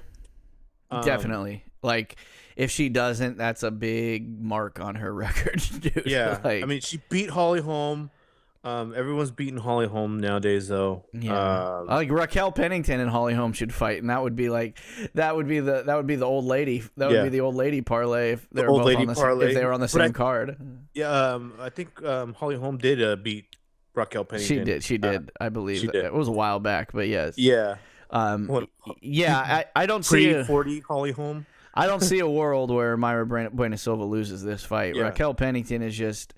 Yeah, definitely. Like, if she doesn't, that's a big mark on her record, dude. Yeah, I mean, she beat Holly Holm. Everyone's beating Holly Holm nowadays, though. Yeah, like Raquel Pennington and Holly Holm should fight, and that would be the old lady. That would be the old lady parlay if they were both if they were on the same card. Yeah, I think Holly Holm did beat Raquel Pennington. She did. I believe she did. It was a while back, but yes. Yeah. I don't see pre-40 Holly Holm. I don't see a world where Mayra Bueno Silva loses this fight. Yeah. Raquel Pennington is just.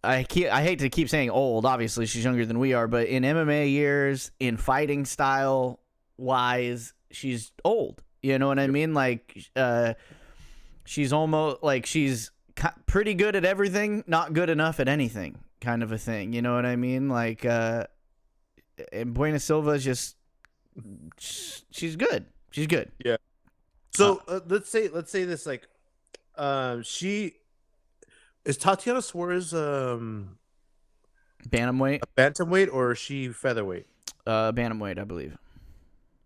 I hate to keep saying old. Obviously, she's younger than we are, but in MMA years, in fighting style wise, she's old. You know what I mean? Like, she's almost like she's pretty good at everything, not good enough at anything, kind of a thing. You know what I mean? Like, and Buena Silva is just she's good. She's good. Yeah. So let's say this, like, she. Is Tatiana Suarez bantamweight? A bantamweight, or is she featherweight? Bantamweight, I believe.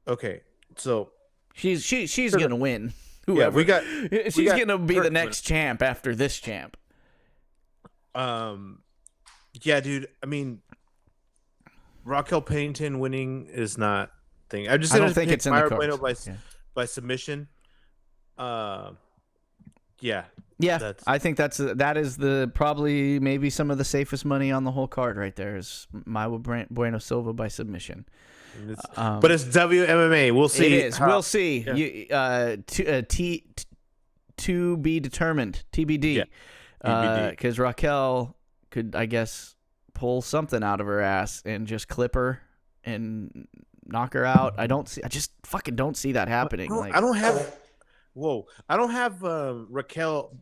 Okay, so she's gonna win. Whoever she's gonna be the next champ after this champ. Yeah, dude. I mean, Raquel Pennington winning is not a thing. I don't think it's in the cards. By submission. Yeah. Yeah, I think that is probably maybe some of the safest money on the whole card right there is Mayra Bueno Silva by submission. But it's WMMA. We'll see. It is. We'll see. Yeah. To be determined. TBD. Yeah. Because Raquel could, I guess, pull something out of her ass and just clip her and knock her out. I just fucking don't see that happening. I don't have Raquel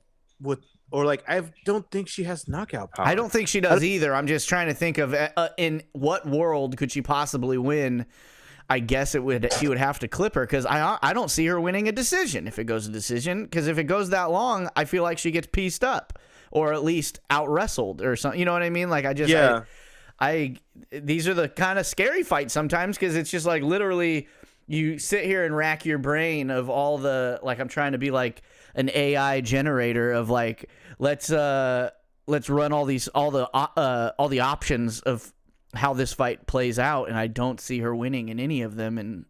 I don't think she has knockout power. I don't think she does either. I'm just trying to think of in what world could she possibly win. I guess she would have to clip her because I don't see her winning a decision if it goes a decision, because if it goes that long, I feel like she gets pieced up or at least out wrestled or something. You know what I mean? Like these are the kind of scary fights sometimes because it's just like literally. You sit here and rack your brain of all the, like, I'm trying to be like an AI generator of like, let's run all the options of how this fight plays out, and I don't see her winning in any of them, and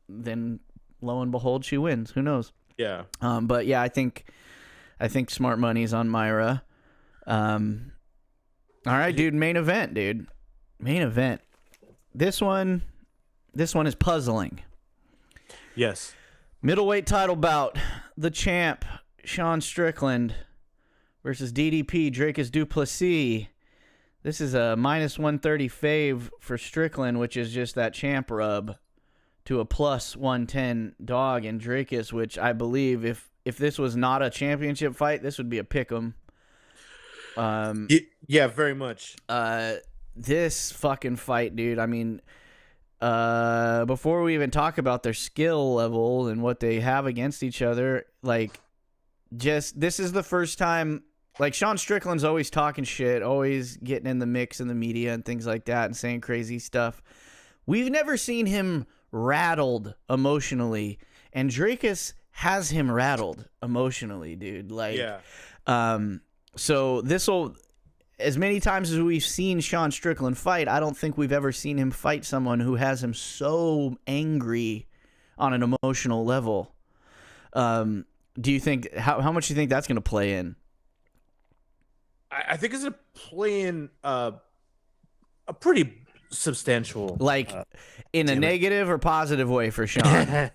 then lo and behold, she wins. Who knows? Yeah. But yeah, I think smart money's on Mayra. All right, dude. Main event, dude. Main event. This one is puzzling. Yes. Middleweight title bout. The champ, Sean Strickland, versus DDP, Dricus du Plessis. This is a minus 130 fave for Strickland, which is just that champ rub, to a plus 110 dog in Dricus, which I believe if this was not a championship fight, this would be a pick'em. Yeah, very much. This fucking fight, dude. I mean, before we even talk about their skill level and what they have against each other, like, just this is the first time, like, Sean Strickland's always talking shit, always getting in the mix in the media and things like that and saying crazy stuff. We've never seen him rattled emotionally, and Dricus has him rattled emotionally, dude. Like, yeah. So this will, as many times as we've seen Sean Strickland fight, I don't think we've ever seen him fight someone who has him so angry on an emotional level. Do you think how much do you think that's going to play in? I think it's going to play in a pretty substantial, like in a negative or positive way for Sean.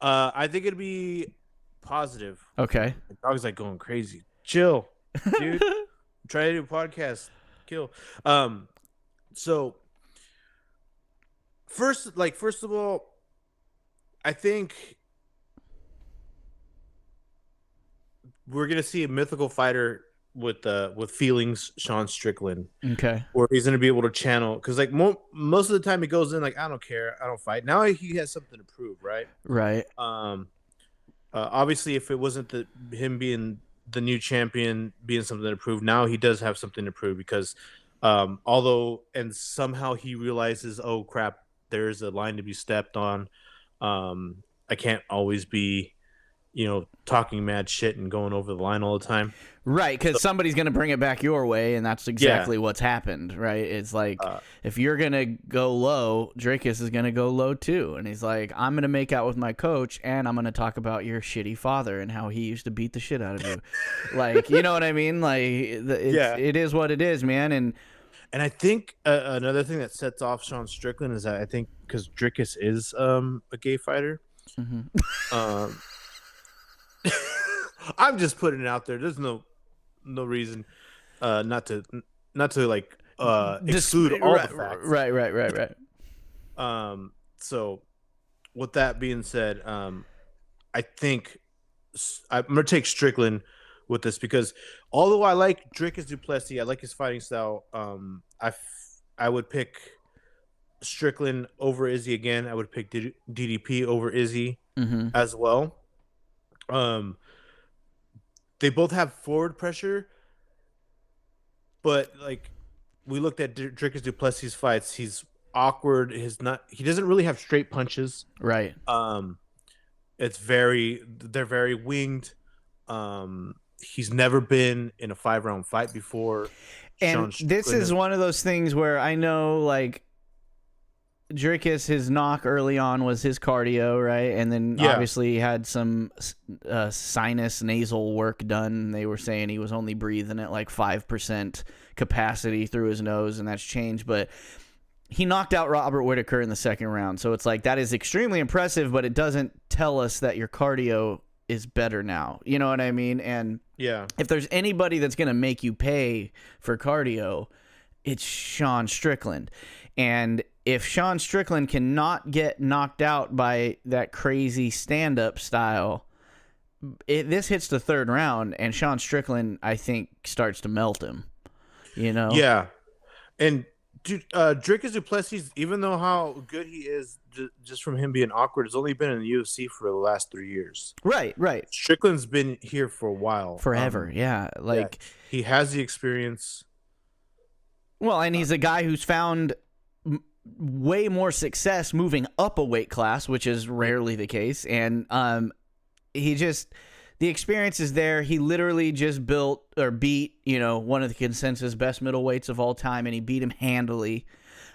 I think it'd be positive. Okay. The dog's like going crazy. Chill, dude. Try to do a podcast. Kill. So first of all, I think we're gonna see a mythical fighter with feelings, Sean Strickland. Okay. Or he's gonna be able to channel, because like most of the time he goes in like, I don't care, I don't fight. Now he has something to prove, right? Right. Obviously, if it wasn't him being the new champion being something to prove, now he does have something to prove, because although and somehow he realizes, oh crap, there's a line to be stepped on. I can't always be, talking mad shit and going over the line all the time. Right, because somebody's going to bring it back your way, and that's exactly what's happened, right? It's like, if you're going to go low, Dricus is going to go low too. And he's like, I'm going to make out with my coach, and I'm going to talk about your shitty father and how he used to beat the shit out of you. Like, you know what I mean? Like, it is what it is, man. And I think another thing that sets off Sean Strickland is that I think because Dricus is a gay fighter. Mm-hmm. I'm just putting it out there. There's no reason not to like exclude all the facts. Right. So with that being said, I think I'm gonna take Strickland with this, because although I like Dricus du Plessis, I like his fighting style. I would pick Strickland over Izzy again. I would pick DDP over Izzy as well. They both have forward pressure, but like we looked at Dricus du Plessis' fights, he's awkward. He doesn't really have straight punches. Right. They're very winged. He's never been in a 5-round fight before. And this is one of those things where I know, like, Dricus, his knock early on was his cardio, right? And then obviously he had some sinus nasal work done. They were saying he was only breathing at like 5% capacity through his nose, and that's changed. But he knocked out Robert Whittaker in the second round. So it's like, that is extremely impressive, but it doesn't tell us that your cardio is better now. You know what I mean? And if there's anybody that's going to make you pay for cardio, it's Sean Strickland. And if Sean Strickland cannot get knocked out by that crazy stand-up style, this hits the third round, and Sean Strickland, I think, starts to melt him. You know? Yeah. And dude, Dricus du Plessis, even though how good he is, just from him being awkward, has only been in the UFC for the last 3 years. Right. Strickland's been here for a while. Forever, he has the experience. Well, and he's a guy who's found way more success moving up a weight class, which is rarely the case. And the experience is there. He literally just beat, one of the consensus best middleweights of all time, and he beat him handily.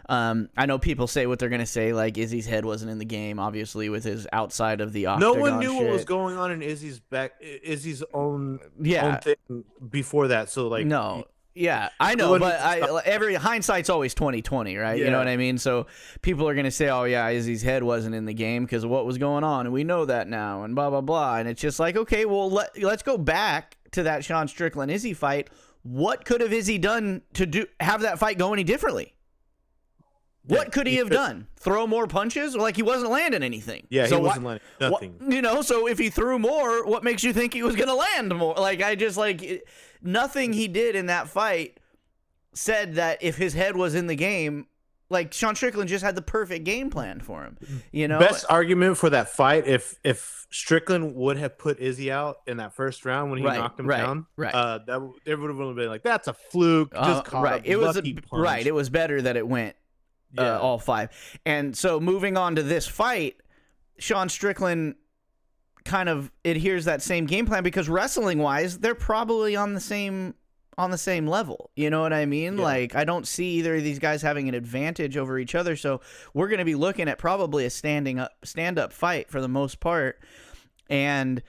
I know people say what they're going to say, like Izzy's head wasn't in the game, obviously, with his outside of the octagon. No one knew shit. What was going on in Izzy's own thing before that. So, like, no. Yeah, I know, but every hindsight's always 20/20, right? Yeah. You know what I mean? So people are going to say, oh, yeah, Izzy's head wasn't in the game because of what was going on, and we know that now, and blah, blah, blah. And it's just like, okay, well, let's go back to that Sean Strickland-Izzy fight. What could have Izzy done to have that fight go any differently? What could he have done? Throw more punches? Like, he wasn't landing anything. Yeah, so he wasn't landing nothing. So if he threw more, what makes you think he was going to land more? Like, nothing he did in that fight said that if his head was in the game, like, Sean Strickland just had the perfect game plan for him. Best argument for that fight, if Strickland would have put Izzy out in that first round when he knocked him down, that it would have been like, that's a fluke. Just caught a lucky punch. It was better that it went all 5. And so moving on to this fight, Sean Strickland kind of adheres that same game plan, because wrestling wise, they're probably on the same on the same level. You know what I mean? Yeah. Like, I don't see either of these guys having an advantage over each other. So we're going to be looking at probably a stand-up fight for the most part. And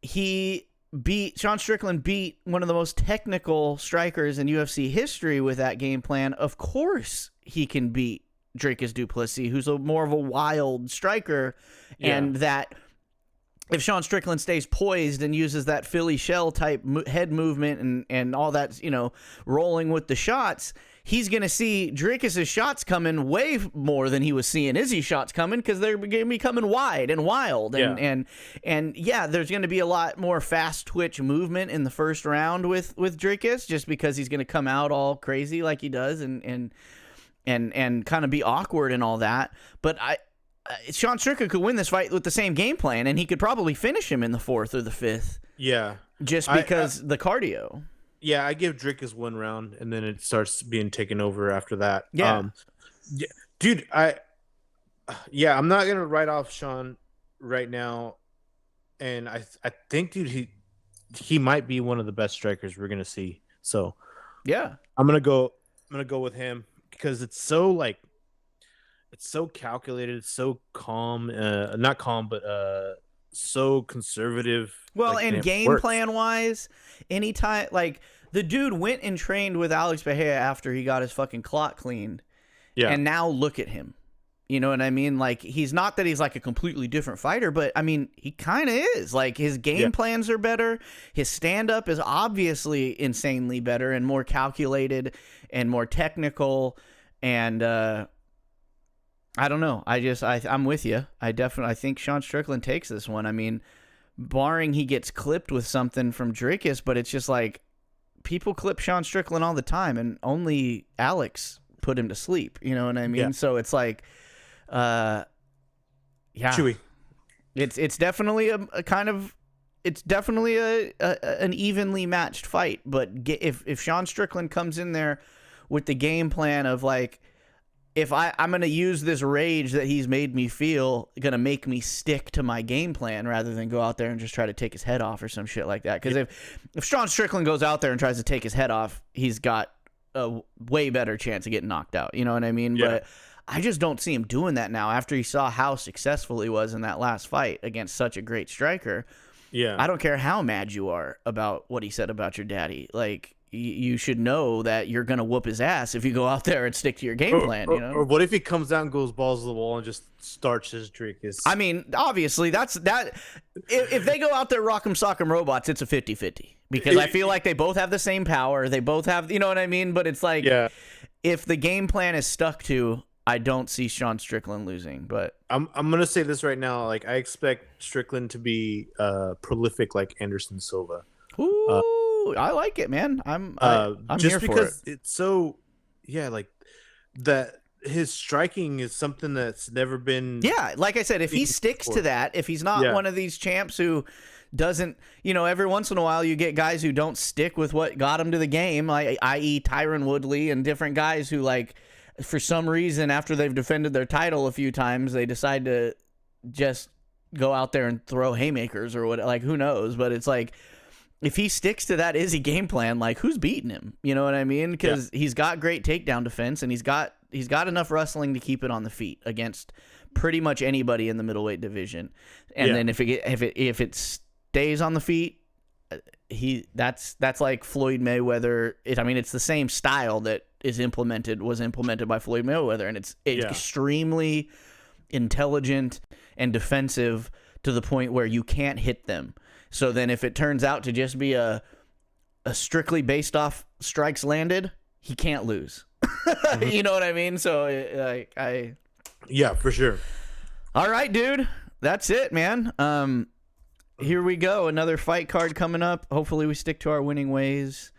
Sean Strickland beat one of the most technical strikers in UFC history with that game plan. Of course he can beat Dricus du Plessis, who's more of a wild striker, and that if Sean Strickland stays poised and uses that Philly shell type head movement and all that, you know, rolling with the shots, he's going to see Dricus's shots coming way more than he was seeing Izzy's shots coming, because they're going to be coming wide and wild. And there's going to be a lot more fast twitch movement in the first round with Dricus, just because he's going to come out all crazy like he does and kind of be awkward and all that. But Sean Strickland could win this fight with the same game plan, and he could probably finish him in the 4th or the 5th. Yeah. Just because the cardio. Yeah, I give Dricus 1 round, and then it starts being taken over after that. Yeah. Dude, I'm not going to write off Sean right now. And I think, dude, he might be one of the best strikers we're going to see. So, yeah. I'm going to go with him, because it's so calculated, it's so calm, not calm, but so conservative. Well, like, and game plan wise, anytime, like, the dude went and trained with Alex Bahia after he got his fucking clock cleaned. Yeah. And now look at him. You know what I mean? Like, he's not that he's like a completely different fighter, but I mean, he kind of is. Like, his game plans are better. His stand-up is obviously insanely better and more calculated and more technical. And I don't know. I'm with you. I think Sean Strickland takes this one. I mean, barring he gets clipped with something from Dricus, but it's just like, people clip Sean Strickland all the time, and only Alex put him to sleep. You know what I mean? Yeah. So it's like, Chewy. It's definitely an evenly matched fight. But if Sean Strickland comes in there with the game plan of like, if I'm going to use this rage that he's made me feel, going to make me stick to my game plan rather than go out there and just try to take his head off or some shit like that. Because if Sean Strickland goes out there and tries to take his head off, he's got a way better chance of getting knocked out. You know what I mean? Yeah. But I just don't see him doing that now after he saw how successful he was in that last fight against such a great striker. Yeah. I don't care how mad you are about what he said about your daddy. Like, you should know that you're going to whoop his ass if you go out there and stick to your game plan, you know? Or what if he comes out and goes balls to the wall and just starts his Dricus? I mean, obviously, that's that. If they go out there rock'em sock'em robots, it's a 50-50. Because I feel like they both have the same power. They both have, you know what I mean? But it's like, if the game plan is stuck to, I don't see Sean Strickland losing. But I'm going to say this right now. Like, I expect Strickland to be prolific like Anderson Silva. Ooh. I like it, man. I'm just here for because it's so, like that. His striking is something that's never been. Yeah, like I said, if he sticks to that, if he's not one of these champs who doesn't, you know, every once in a while you get guys who don't stick with what got him to the game, like, i.e. Tyron Woodley and different guys who, like, for some reason after they've defended their title a few times, they decide to just go out there and throw haymakers or what. Like, who knows? But it's like, if he sticks to that Izzy game plan, like, who's beating him? You know what I mean? Because he's got great takedown defense, and he's got enough wrestling to keep it on the feet against pretty much anybody in the middleweight division. And then if it stays on the feet, that's like Floyd Mayweather. It's the same style that was implemented by Floyd Mayweather, and it's extremely intelligent and defensive to the point where you can't hit them. So then if it turns out to just be a strictly based off strikes landed, he can't lose. You know what I mean? So yeah, for sure. All right, dude. That's it, man. Here we go. Another fight card coming up. Hopefully we stick to our winning ways.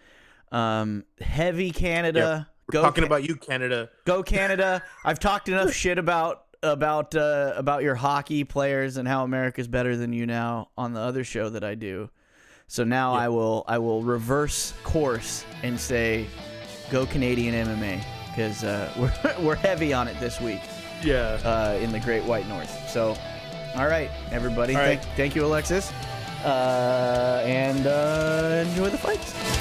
Heavy Canada. We're talking about you, Canada. Go Canada. I've talked enough shit about your hockey players and how America's better than you now on the other show that I do. So now I will reverse course and say, go Canadian MMA, because we're heavy on it this week. Yeah. In the Great White North. So, all right, everybody. All right. Thank you, Alexis. And enjoy the fights.